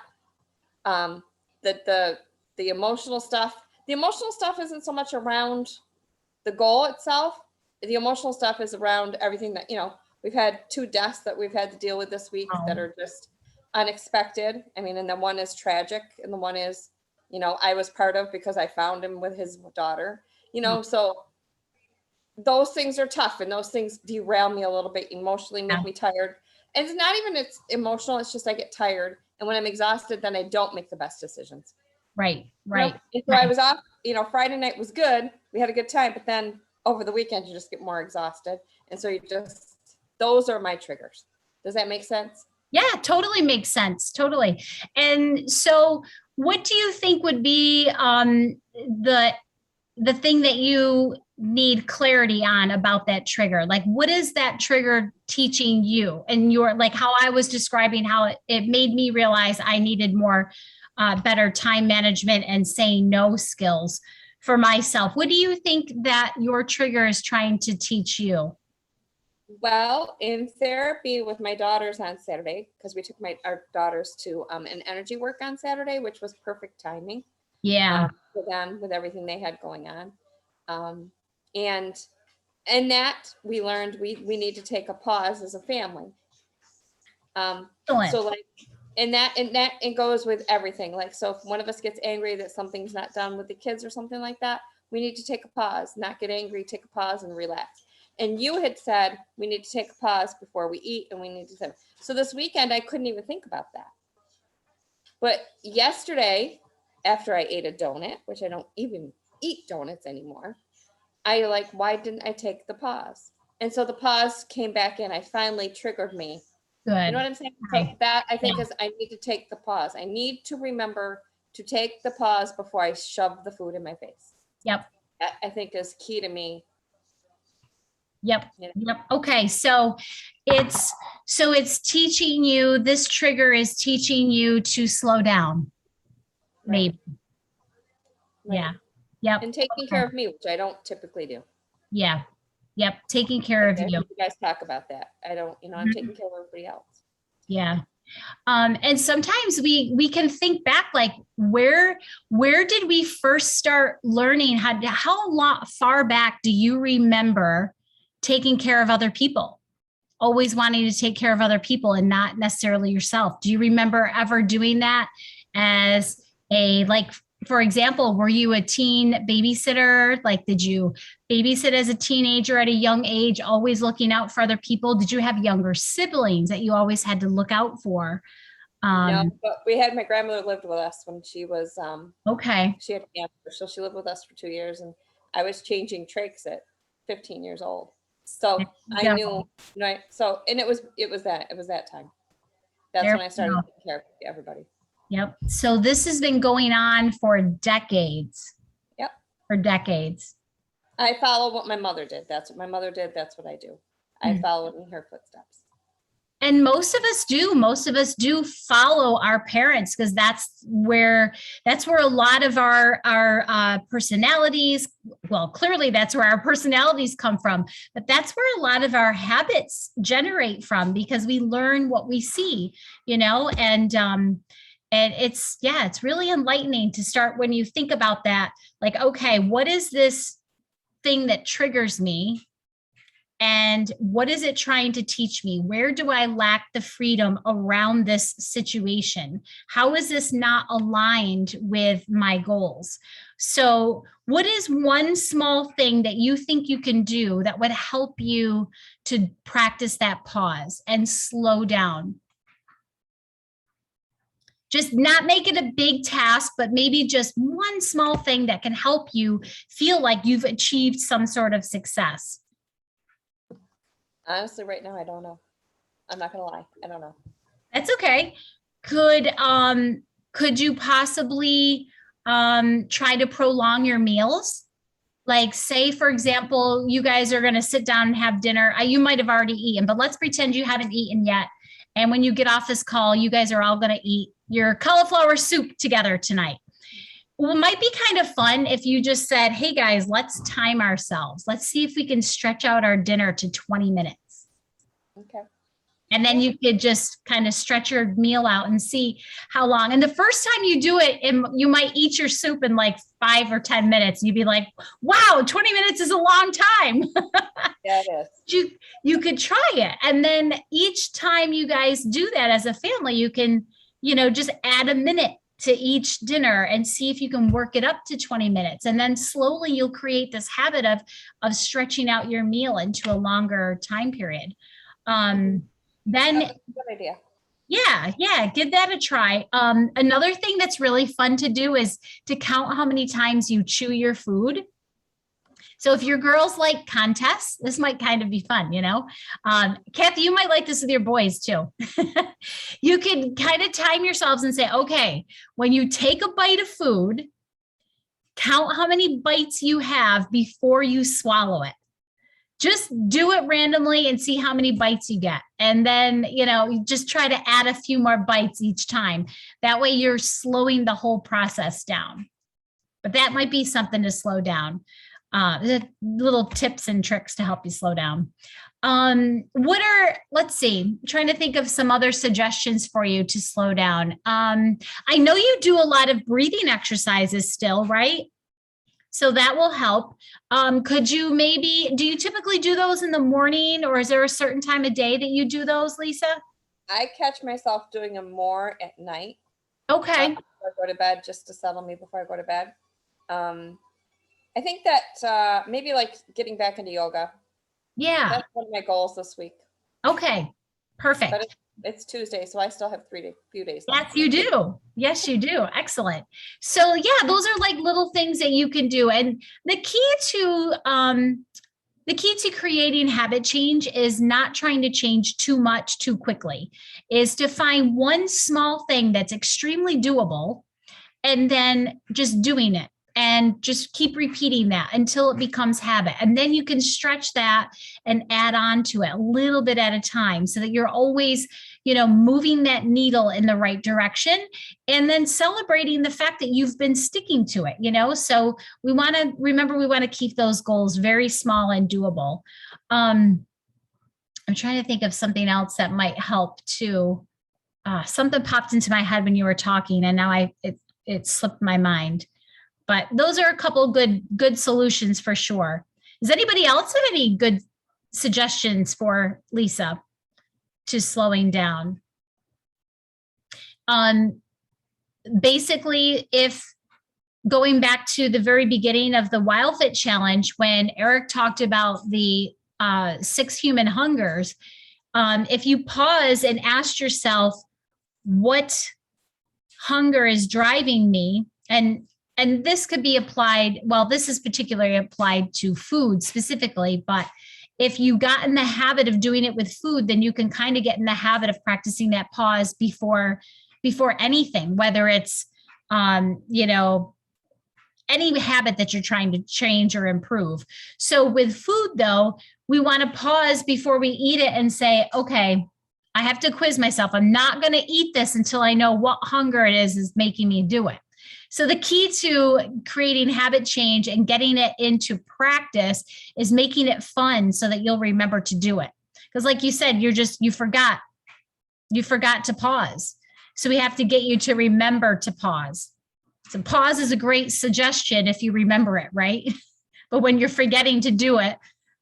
The emotional stuff. The emotional stuff isn't so much around the goal itself. The emotional stuff is around everything that, we've had 2 deaths that we've had to deal with this week that are just unexpected. I mean, and the one is tragic and the one is, I was part of because I found him with his daughter, so those things are tough and those things derail me a little bit emotionally, make me tired. And it's not even it's emotional, it's just I get tired. And when I'm exhausted, then I don't make the best decisions. Right. And so I was off, Friday night was good. We had a good time, but then over the weekend, you just get more exhausted. And so those are my triggers. Does that make sense? Yeah, totally makes sense. Totally. And so what do you think would be the thing that you need clarity on about that trigger? Like, what is that trigger teaching you? And you're like how I was describing how it made me realize I needed more better time management and saying no skills for myself. What do you think that your trigger is trying to teach you? Well, in therapy with my daughters on Saturday, because we took our daughters to an energy work on Saturday, which was perfect timing. For them with everything they had going on. And that we learned we need to take a pause as a family. So like, and that it goes with everything. Like, so if one of us gets angry that something's not done with the kids or something like that, we need to take a pause, not get angry, take a pause and relax. And you had said we need to take a pause before we eat and we need to. So this weekend, I couldn't even think about that. But yesterday, after I ate a donut, which I don't even eat donuts anymore, why didn't I take the pause? And so the pause came back in. I finally triggered me. Good. You know what I'm saying? So that I think is I need to take the pause. I need to remember to take the pause before I shove the food in my face. Yep. That I think is key to me. Yep. Okay. So it's teaching you, this trigger is teaching you to slow down. Maybe. Right. Yeah. Yep. And taking care of me, which I don't typically do. Yeah. Yep. Taking care of you. You guys talk about that. I don't, I'm taking care of everybody else. Yeah. And sometimes we can think back, like where did we first start learning how far back do you remember taking care of other people, always wanting to take care of other people and not necessarily yourself? Do you remember ever doing that as a for example, were you a teen babysitter? Like, did you babysit as a teenager at a young age, always looking out for other people? Did you have younger siblings that you always had to look out for? No, but we had, my grandmother lived with us when she was, Okay. she had cancer, so she lived with us for 2 years, and I was changing trachs at 15 years old. So I Yeah. knew, right? So, and it was that time. That's There when I started taking care of everybody. Yep. So this has been going on for decades. Yep. For decades. I follow what my mother did. That's what my mother did. That's what I do. I follow in her footsteps. And most of us do. Most of us do follow our parents, because that's where a lot of our personalities. Well, clearly that's where our personalities come from, but that's where a lot of our habits generate from, because we learn what we see, and it's really enlightening to start when you think about that. Like, okay, what is this thing that triggers me? And what is it trying to teach me? Where do I lack the freedom around this situation? How is this not aligned with my goals? So, what is one small thing that you think you can do that would help you to practice that pause and slow down? Just not make it a big task, but maybe just one small thing that can help you feel like you've achieved some sort of success. Honestly, right now, I don't know. I'm not gonna lie. I don't know. That's okay. Could you possibly try to prolong your meals? Like, say, for example, you guys are going to sit down and have dinner. You might have already eaten, but let's pretend you haven't eaten yet. And when you get off this call, you guys are all going to eat your cauliflower soup together tonight. Well, it might be kind of fun if you just said, hey guys, let's time ourselves. Let's see if we can stretch out our dinner to 20 minutes. Okay. And then you could just kind of stretch your meal out and see how long. And the first time you do it, you might eat your soup in like 5 or 10 minutes. You'd be like, wow, 20 minutes is a long time. Yeah, it is. You could try it. And then each time you guys do that as a family, you can, just add a minute to each dinner and see if you can work it up to 20 minutes. And then slowly you'll create this habit of stretching out your meal into a longer time period. Then That's a good idea. yeah, give that a try. Another thing that's really fun to do is to count how many times you chew your food. So if your girls like contests, this might kind of be fun, Kathy, you might like this with your boys too. You could kind of time yourselves and say, okay, when you take a bite of food, count how many bites you have before you swallow it. Just do it randomly and see how many bites you get. And then, you just try to add a few more bites each time. That way you're slowing the whole process down. But that might be something to slow down. Little tips and tricks to help you slow down. Let's see, I'm trying to think of some other suggestions for you to slow down. I know you do a lot of breathing exercises still, right? So that will help. Do you typically do those in the morning, or is there a certain time of day that you do those, Lisa? I catch myself doing them more at night. Okay. Before I go to bed, just to settle me before I go to bed. I think that maybe like getting back into yoga. Yeah. That's one of my goals this week. Okay. Perfect. But it's Tuesday, so I still have few days left. Yes, you do. Yes, you do. Excellent. So yeah, those are like little things that you can do. And the key to creating habit change is not trying to change too much too quickly, is to find one small thing that's extremely doable and then just doing it. And just keep repeating that until it becomes habit. And then you can stretch that and add on to it a little bit at a time so that you're always, moving that needle in the right direction, and then celebrating the fact that you've been sticking to it, So we want to keep those goals very small and doable. I'm trying to think of something else that might help too. Something popped into my head when you were talking, and now it slipped my mind. But those are a couple good solutions for sure. Does anybody else have any good suggestions for Lisa to slowing down? Basically, if going back to the very beginning of the Wild Fit Challenge, when Eric talked about the 6 human hungers, if you pause and ask yourself, what hunger is driving me? And this could be applied, well, this is particularly applied to food specifically, but if you got in the habit of doing it with food, then you can kind of get in the habit of practicing that pause before anything, whether it's, any habit that you're trying to change or improve. So with food though, we want to pause before we eat it and say, okay, I have to quiz myself. I'm not going to eat this until I know what hunger it is making me do it. So the key to creating habit change and getting it into practice is making it fun so that you'll remember to do it. Because like you said, you forgot to pause. So we have to get you to remember to pause. So pause is a great suggestion if you remember it, right? But when you're forgetting to do it,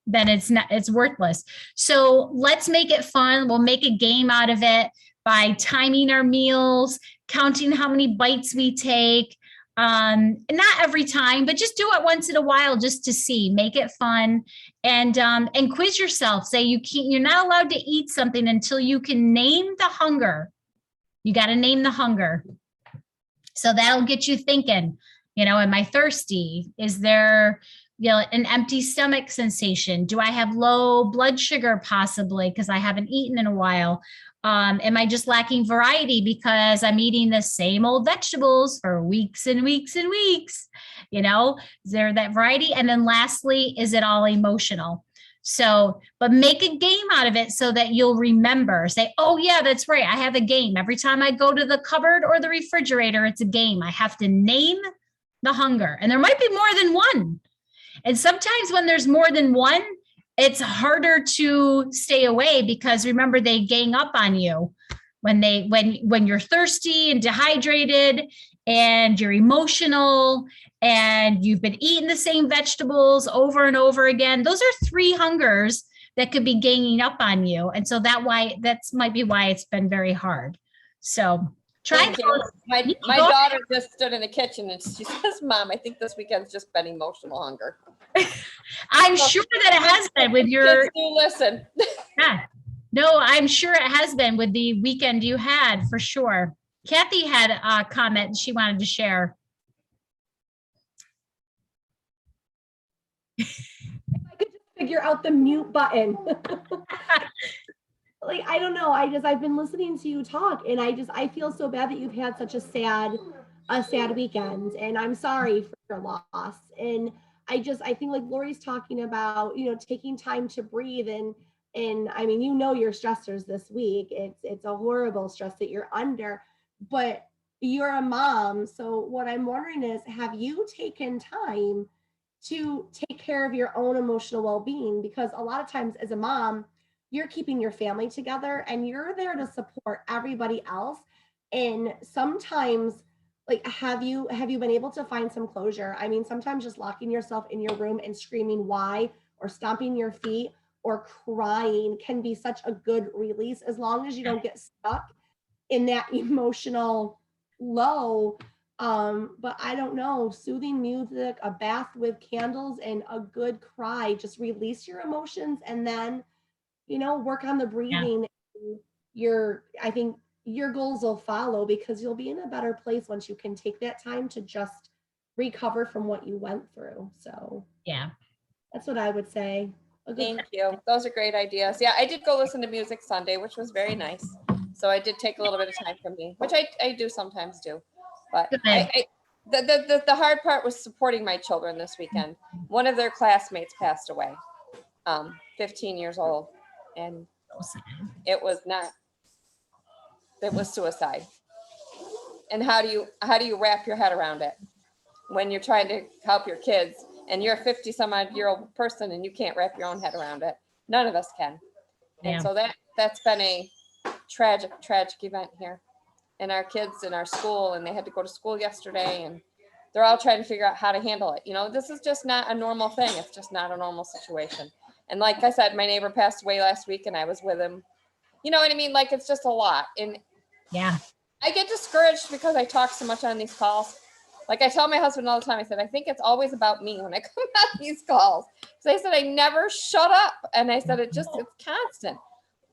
then it's worthless. So let's make it fun. We'll make a game out of it by timing our meals, counting how many bites we take. Not every time, but just do it once in a while just to see. Make it fun and quiz yourself. Say you're not allowed to eat something until you can name the hunger. You got to name the hunger. So that'll get you thinking, am I thirsty? Is there, an empty stomach sensation? Do I have low blood sugar possibly because I haven't eaten in a while? Am I just lacking variety because I'm eating the same old vegetables for weeks and weeks and weeks? Is there that variety? And then lastly, is it all emotional? So, but make a game out of it so that you'll remember. Say, oh yeah, that's right. I have a game. Every time I go to the cupboard or the refrigerator, it's a game. I have to name the hunger. And there might be more than one. And sometimes when there's more than one, it's harder to stay away because remember, they gang up on you when you're thirsty and dehydrated and you're emotional and you've been eating the same vegetables over and over again. Those are 3 hungers that could be ganging up on you. And so that might be why it's been very hard. So try. My daughter just stood in the kitchen and she says, Mom, I think this weekend's just been emotional hunger. I'm sure that it has been with your. Kids do listen. Yeah. No, I'm sure it has been with the weekend you had for sure. Kathy had a comment she wanted to share. If I could just figure out the mute button. Like, I don't know. I've been listening to you talk and I feel so bad that you've had such a sad weekend, and I'm sorry for your loss. And I think like Lori's talking about, taking time to breathe and I mean, your stressors this week, it's a horrible stress that you're under, but you're a mom. So what I'm wondering is, have you taken time to take care of your own emotional well-being? Because a lot of times as a mom, you're keeping your family together and you're there to support everybody else. And sometimes, like, have you been able to find some closure? I mean, sometimes just locking yourself in your room and screaming why, or stomping your feet, or crying can be such a good release, as long as you don't get stuck in that emotional low. But I don't know, soothing music, a bath with candles, and a good cry, just release your emotions, and then, work on the breathing. Yeah. I think your goals will follow, because you'll be in a better place once you can take that time to just recover from what you went through. So yeah, that's what I would say. Thank you. Those are great ideas. Yeah, I did go listen to music Sunday, which was very nice. So I did take a little bit of time from me, which I do sometimes do. But the hard part was supporting my children this weekend. One of their classmates passed away, 15 years old. And it was suicide. And how do you wrap your head around it when you're trying to help your kids and you're a 50 some odd year old person and you can't wrap your own head around it? None of us can. And so that's been a tragic event here. And our kids in our school, and they had to go to school yesterday, and they're all trying to figure out how to handle it. This is just not a normal thing. It's just not a normal situation. And like I said, my neighbor passed away last week and I was with him. You know what I mean? Like, it's just a lot. And yeah, I get discouraged because I talk so much on these calls. Like I tell my husband all the time, I said, I think it's always about me when I come on these calls. So I said, I never shut up. And I said, it's constant.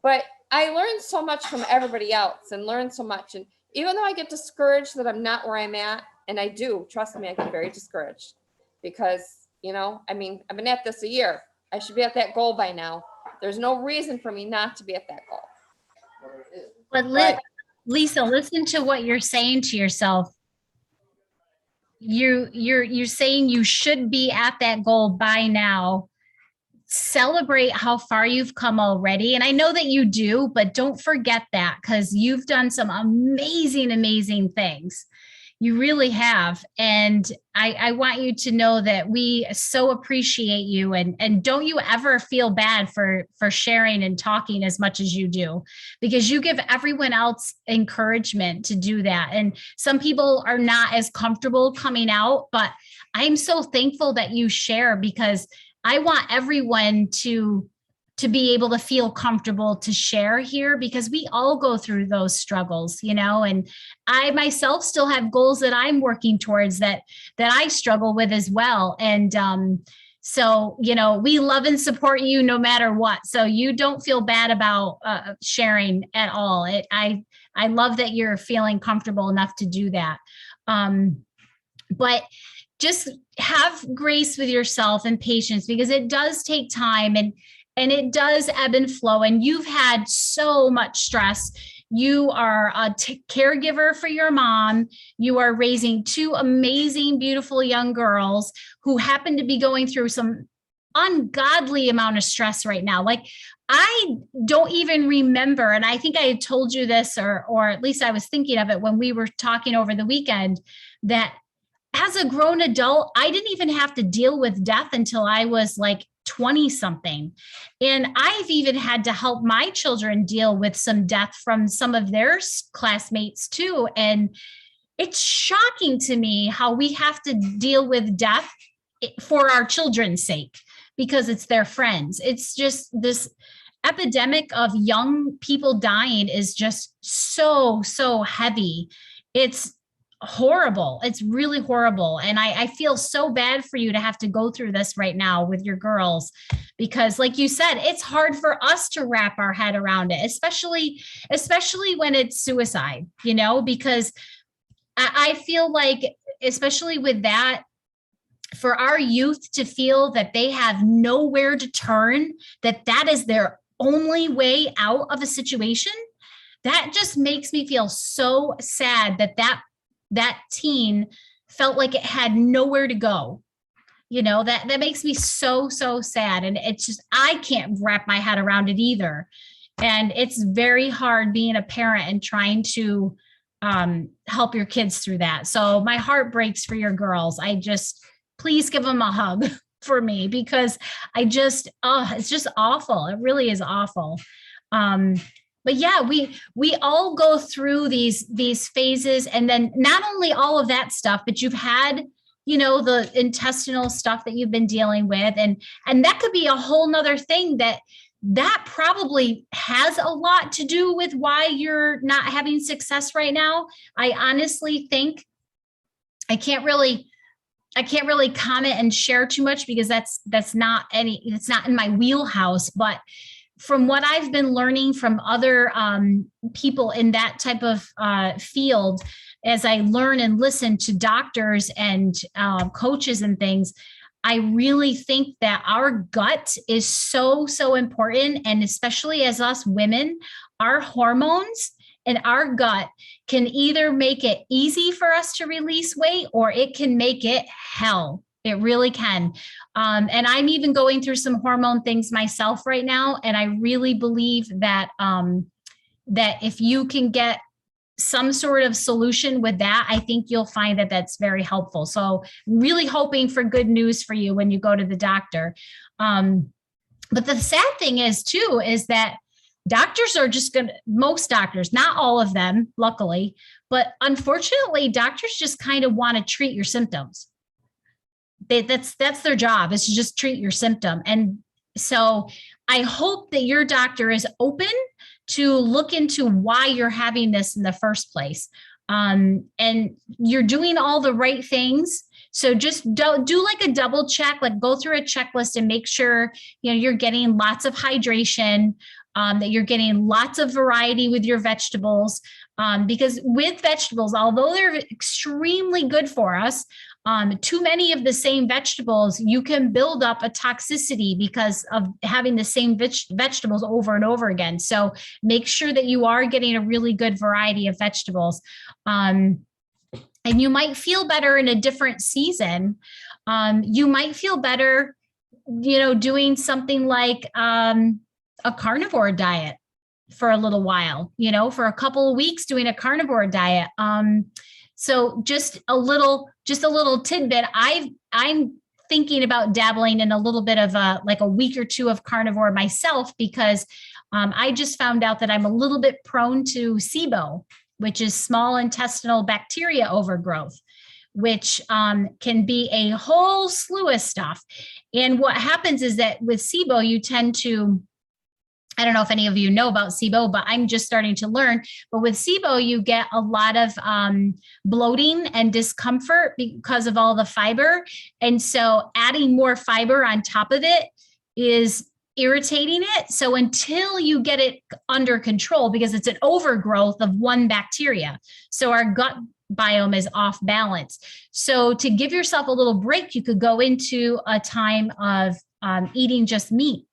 But I learned so much from everybody else and learned so much. And even though I get discouraged that I'm not where I'm at, and I do, trust me, I get very discouraged because, you know, I mean, I've been at this a year. I should be at that goal by now. There's no reason for me not to be at that goal. But Lisa, listen to what you're saying to yourself. You're saying you should be at that goal by now. Celebrate how far you've come already. And I know that you do, but don't forget that, because you've done some amazing, amazing things. You really have. And I want you to know that we so appreciate you, and don't you ever feel bad for sharing and talking as much as you do, because you give everyone else encouragement to do that. And some people are not as comfortable coming out, but I'm so thankful that you share, because I want everyone to be able to feel comfortable to share here, because we all go through those struggles, you know, and I myself still have goals that I'm working towards that I struggle with as well. And so, you know, we love and support you no matter what. So you don't feel bad about sharing at all. I love that you're feeling comfortable enough to do that. But just have grace with yourself and patience, because it does take time, and it does ebb and flow. And you've had so much stress. You are a caregiver for your mom. You are raising two amazing, beautiful young girls who happen to be going through some ungodly amount of stress right now. Like, I don't even remember, and I think I had told you this, or at least I was thinking of it when we were talking over the weekend, that as a grown adult, I didn't even have to deal with death until I was like 20 something. And I've even had to help my children deal with some death from some of their classmates too. And it's shocking to me how we have to deal with death for our children's sake, because it's their friends. It's just this epidemic of young people dying is just so heavy. It's horrible. It's really horrible. And I feel so bad for you to have to go through this right now with your girls, because like you said, it's hard for us to wrap our head around it, especially when it's suicide, you know, because I feel like, especially with that, for our youth to feel that they have nowhere to turn, that is their only way out of a situation, that just makes me feel so sad that teen felt like it had nowhere to go. You know, that makes me so sad. And it's just, I can't wrap my head around it either. And it's very hard being a parent and trying to help your kids through that. So my heart breaks for your girls. Please give them a hug for me, because it's just awful. It really is awful. But yeah, we all go through these phases, and then not only all of that stuff, but you've had, you know, the intestinal stuff that you've been dealing with, and that could be a whole nother thing that probably has a lot to do with why you're not having success right now. I honestly think I can't really comment and share too much, because it's not in my wheelhouse, but from what I've been learning from other people in that type of field, as I learn and listen to doctors and coaches and things, I really think that our gut is so important. And especially as us women, our hormones and our gut can either make it easy for us to release weight, or it can make it hell. It really can. And I'm even going through some hormone things myself right now. And I really believe that that if you can get some sort of solution with that, I think you'll find that that's very helpful. So really hoping for good news for you when you go to the doctor. But the sad thing is too, is that doctors are just most doctors, not all of them, luckily, but unfortunately, doctors just kind of want to treat your symptoms. That's their job, is to just treat your symptom. And so I hope that your doctor is open to look into why you're having this in the first place. And you're doing all the right things. So just do like a double check, like go through a checklist and make sure, you're getting lots of hydration, that you're getting lots of variety with your vegetables. Because with vegetables, although they're extremely good for us, too many of the same vegetables, you can build up a toxicity because of having the same vegetables over and over again. So make sure that you are getting a really good variety of vegetables. And you might feel better in a different season. You might feel better, doing something like a carnivore diet for a little while, for a couple of weeks doing a carnivore diet. So just a little tidbit. I'm thinking about dabbling in a little bit of a week or two of carnivore myself, because I just found out that I'm a little bit prone to SIBO, which is small intestinal bacteria overgrowth, which can be a whole slew of stuff. And what happens is that with SIBO, you tend to, I don't know if any of you know about SIBO, but I'm just starting to learn. But with SIBO, you get a lot of bloating and discomfort because of all the fiber. And so adding more fiber on top of it is irritating it. So until you get it under control, because it's an overgrowth of one bacteria, so our gut biome is off balance. So to give yourself a little break, you could go into a time of eating just meat.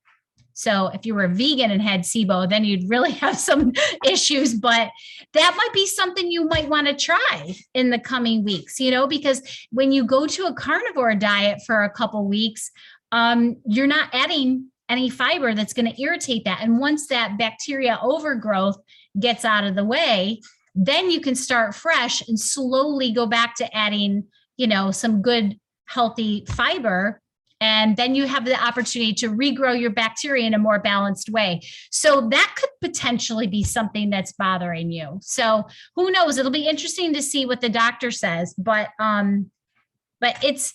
So if you were vegan and had SIBO, then you'd really have some issues, but that might be something you might want to try in the coming weeks, because when you go to a carnivore diet for a couple weeks, you're not adding any fiber that's going to irritate that. And once that bacteria overgrowth gets out of the way, then you can start fresh and slowly go back to adding, some good, healthy fiber. And then you have the opportunity to regrow your bacteria in a more balanced way. So that could potentially be something that's bothering you. So who knows? It'll be interesting to see what the doctor says. But it's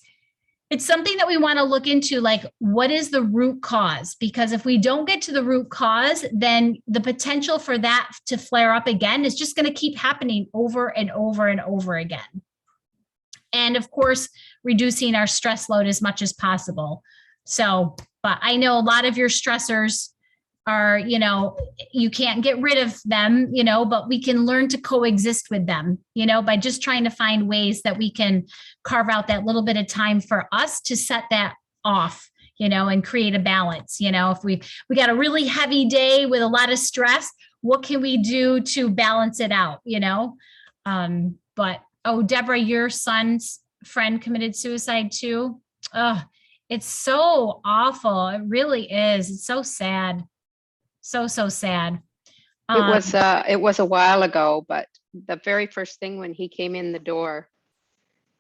something that we want to look into, like, what is the root cause? Because if we don't get to the root cause, then the potential for that to flare up again is just going to keep happening over and over and over again. And of course, reducing our stress load as much as possible. So, but I know a lot of your stressors are, you can't get rid of them, but we can learn to coexist with them, by just trying to find ways that we can carve out that little bit of time for us to set that off, and create a balance. If we got a really heavy day with a lot of stress, what can we do to balance it out, but oh, Deborah, your son's friend committed suicide too. Oh, it's so awful. It really is. It's so sad. So sad. It was a while ago, but the very first thing when he came in the door,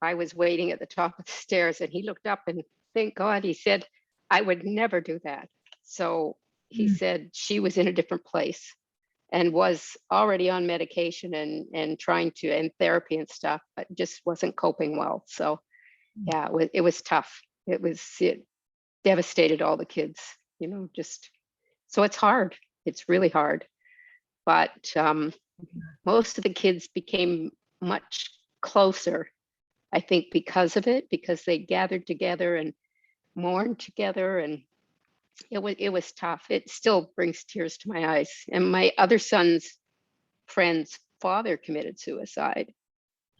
I was waiting at the top of the stairs and he looked up and thank God, he said, I would never do that. So he said she was in a different place and was already on medication and trying to, and therapy and stuff, but just wasn't coping well. So yeah, it was tough. It devastated all the kids, just, so it's hard. It's really hard. But most of the kids became much closer, I think, because of it, because they gathered together and mourned together, and it was tough. It still brings tears to my eyes. And my other son's friend's father committed suicide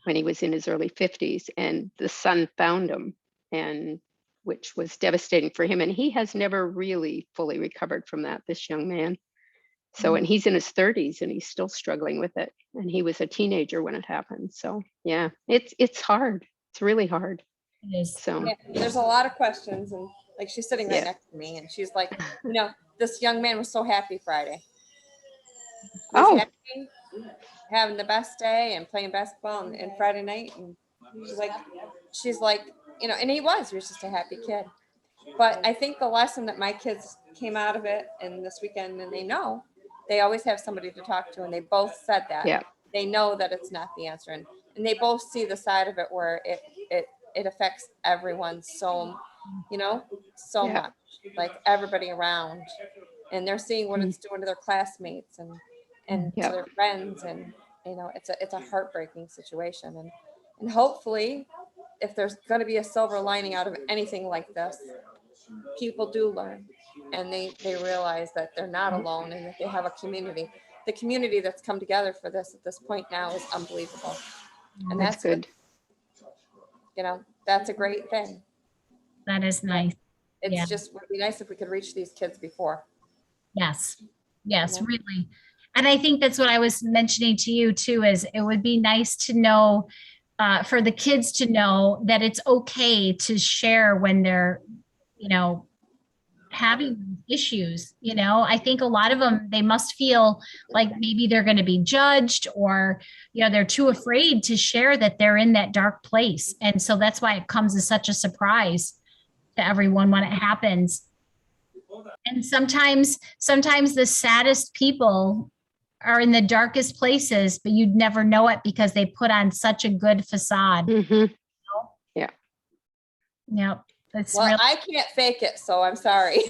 when he was in his early 50s, and the son found him, and which was devastating for him. And he has never really fully recovered from that, this young man. So, and he's in his 30s and he's still struggling with it. And he was a teenager when it happened. So yeah, it's hard. It's really hard. It is. So Yeah, there's a lot of questions, and like she's sitting right Yeah. next to me, and she's like, this young man was so happy Friday. He was happy, having the best day and playing basketball and Friday night, and she's like, and he was just a happy kid. But I think the lesson that my kids came out of it and this weekend, and they always have somebody to talk to, and they both said that. Yeah. They know that it's not the answer, and they both see the side of it where it affects everyone so much, like everybody around, and they're seeing what it's doing to their classmates and to their friends, and You know, it's a heartbreaking situation. And hopefully if there's going to be a silver lining out of anything like this, people do learn and they realize that they're not alone and that they have a community. The community that's come together for this at this point now is unbelievable. And That's good. You know, that's a great thing. That is nice. It's Yeah. just would be nice if we could reach these kids before. Yes. Yes, Yeah. really. And I think that's what I was mentioning to you too, is it would be nice to know, for the kids to know that it's okay to share when they're, you know, having issues. You know, I think a lot of them, they must feel like maybe they're going to be judged, or, you know, they're too afraid to share that they're in that dark place. And so that's why it comes as such a surprise to everyone when it happens. And sometimes the saddest people are in the darkest places, but you'd never know it because they put on such a good facade. Mhm. Yeah. Yep. That's Well, really, I can't fake it, so I'm sorry.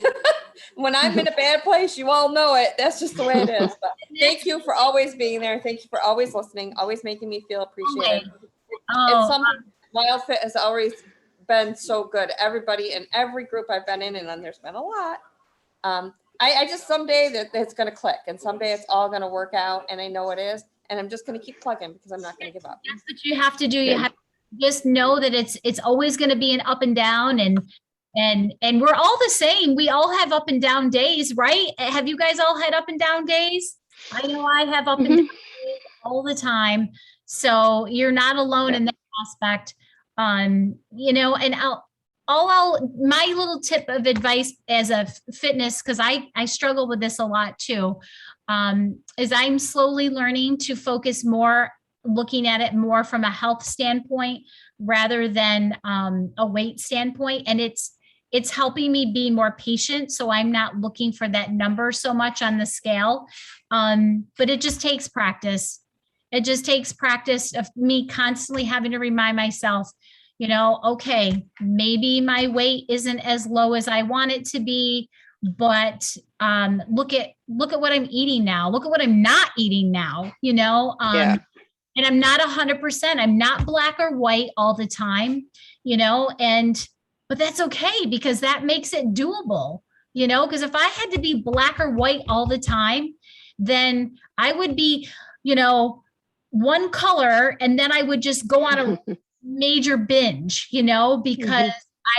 When I'm in a bad place, you all know it. That's just the way it is. But thank you for always being there. Thank you for always listening, always making me feel appreciated. It's oh, something Wild Fit has always been so good. Everybody in every group I've been in, and then there's been a lot. I just someday that it's going to click, and someday it's all going to work out, and I know it is. And I'm just going to keep plugging because I'm not going to give up. that's what you have to do. You Good. have to just know that it's always going to be an up and down, and we're all the same. We all have up and down days, right? Have you guys all had up and down days? I know I have up and down days all the time. So you're not alone in that aspect. You know, and my little tip of advice as a fitness, because I struggle with this a lot too, is I'm slowly learning to focus more, looking at it more from a health standpoint rather than a weight standpoint. And it's helping me be more patient. So I'm not looking for that number so much on the scale. But it just takes practice. It just takes practice of me constantly having to remind myself, you know, okay, maybe my weight isn't as low as I want it to be, but look at what I'm eating now. Look at what I'm not eating now, you know? Yeah. And I'm not 100%. I'm not black or white all the time, you know, but that's okay because that makes it doable, you know, because if I had to be black or white all the time, then I would be, you know, one color, and then I would just go on a major binge, you know, because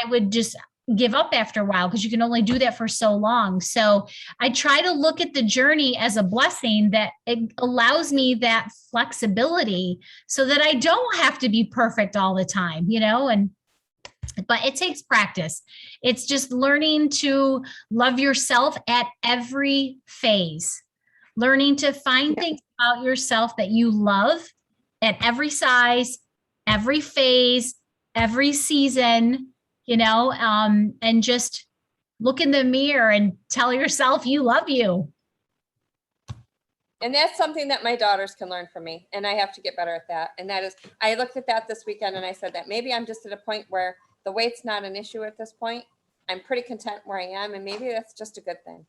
I would just give up after a while because you can only do that for so long. So I try to look at the journey as a blessing that it allows me that flexibility so that I don't have to be perfect all the time, you know, but it takes practice. It's just learning to love yourself at every phase, learning to find things about yourself that you love at every size, every phase, every season, you know, and just look in the mirror and tell yourself you love you. And that's something that my daughters can learn from me. And I have to get better at that. And that is, I looked at that this weekend and I said that maybe I'm just at a point where the weight's not an issue at this point. I'm pretty content where I am. And maybe that's just a good thing.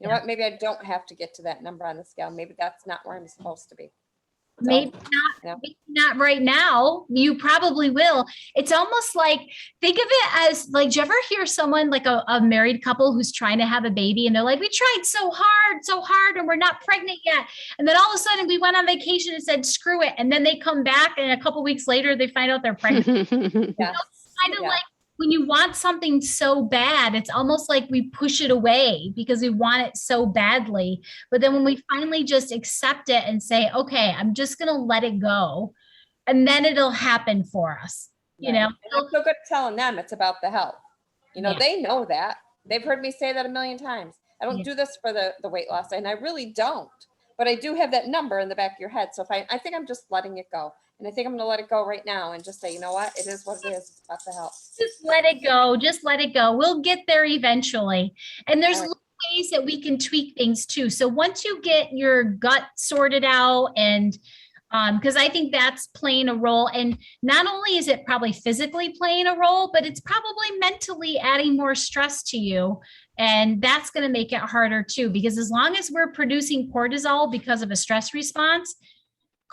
You know what? Maybe I don't have to get to that number on the scale. Maybe that's not where I'm supposed to be. So, Maybe not right now. You probably will. It's almost like, think of it as like, do you ever hear someone like a married couple who's trying to have a baby and they're like, we tried so hard and we're not pregnant yet. And then all of a sudden we went on vacation and said, screw it. And then they come back and a couple weeks later, they find out they're pregnant. yes. Kind of like when you want something so bad, it's almost like we push it away because we want it so badly. But then when we finally just accept it and say, okay, I'm just going to let it go, and then it'll happen for us, you know? And I'm so good at telling them it's about the health. You know, Yeah. they know that. They've heard me say that a million times. I don't Yeah. do this for the weight loss, and I really don't. But I do have that number in the back of your head. So if I think I'm just letting it go. And I think I'm going to let it go right now and just say, you know what? It is what it is. It's about the health. Just let it go. Just let it go. We'll get there eventually. And there's little ways that we can tweak things too. So once you get your gut sorted out, and because I think that's playing a role, and not only is it probably physically playing a role, but it's probably mentally adding more stress to you. And that's going to make it harder too, because as long as we're producing cortisol because of a stress response,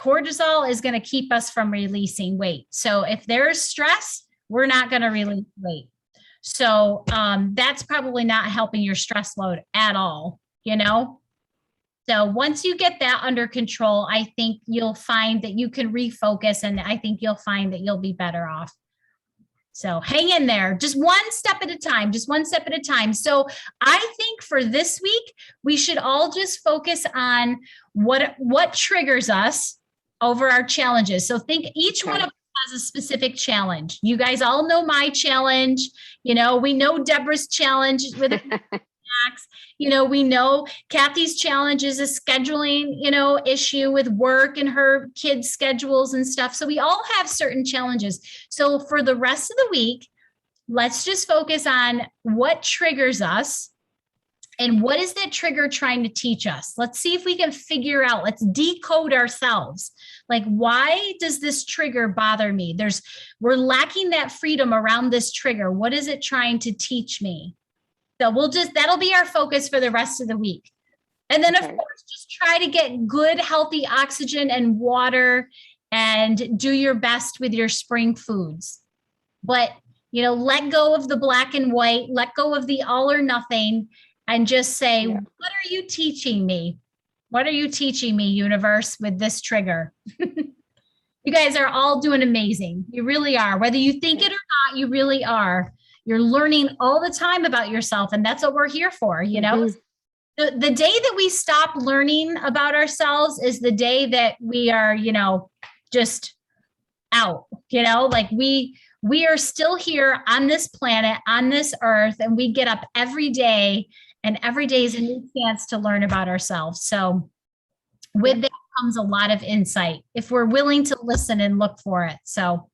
cortisol is going to keep us from releasing weight. So if there's stress, we're not going to release weight. So that's probably not helping your stress load at all, you know? So once you get that under control, I think you'll find that you can refocus, and I think you'll find that you'll be better off. So hang in there, just one step at a time, just one step at a time. So I think for this week, we should all just focus on what triggers us over our challenges. So think each one of us has a specific challenge. You guys all know my challenge. You know, we know Deborah's challenge with you know, we know Kathy's challenge is a scheduling, you know, issue with work and her kids' schedules and stuff. So we all have certain challenges. So for the rest of the week, let's just focus on what triggers us and what is that trigger trying to teach us. Let's see if we can figure out, let's decode ourselves. Like, why does this trigger bother me? We're lacking that freedom around this trigger. What is it trying to teach me? So that'll be our focus for the rest of the week. And then of course, just try to get good, healthy oxygen and water and do your best with your spring foods. But, you know, let go of the black and white, let go of the all or nothing, and just say, what are you teaching me? What are you teaching me, universe, with this trigger? You guys are all doing amazing. You really are. Whether you think it or not, you really are. You're learning all the time about yourself, and that's what we're here for, you know? The day that we stop learning about ourselves is the day that we are, you know, just out, you know, like we are still here on this planet, on this earth, and we get up every day, and every day is a new chance to learn about ourselves. So with that comes a lot of if we're willing to listen and look for it. So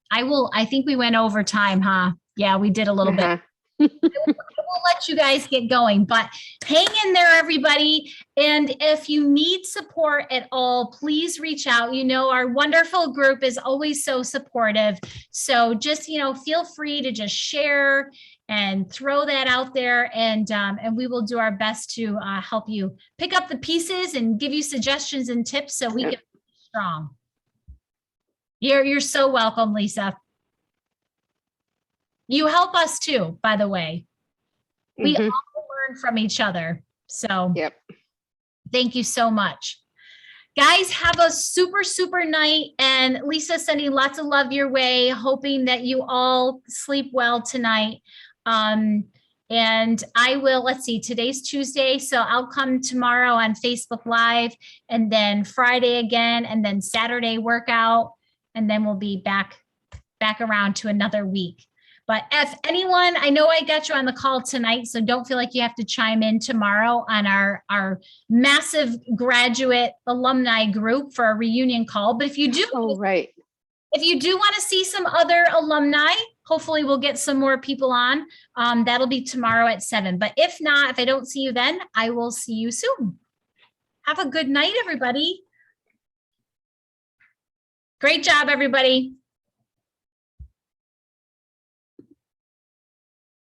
I think we went over time, huh? Yeah, we did a little bit. I will let you guys get going, but hang in there, everybody. And if you need support at all, please reach out. You know, our wonderful group is always so supportive. So just, you know, feel free to just share and throw that out there, and we will do our best to help you pick up the pieces and give you suggestions and tips so we can be strong. You're so welcome, Lisa. You help us too, by the way. We all learn from each other. So thank you so much. Guys, have a super, super night. And Lisa, sending lots of love your way, hoping that you all sleep well tonight. And I will, let's see, today's Tuesday. So I'll come tomorrow on Facebook Live, and then Friday again, and then Saturday workout. And then we'll be back around to another week. But if anyone, I know I got you on the call tonight, so don't feel like you have to chime in tomorrow on our massive graduate alumni group for a reunion call. But if you do, if you do want to see some other alumni, hopefully we'll get some more people on. That'll be tomorrow at 7. But if not, if I don't see you then, I will see you soon. Have a good night, everybody. Great job, everybody.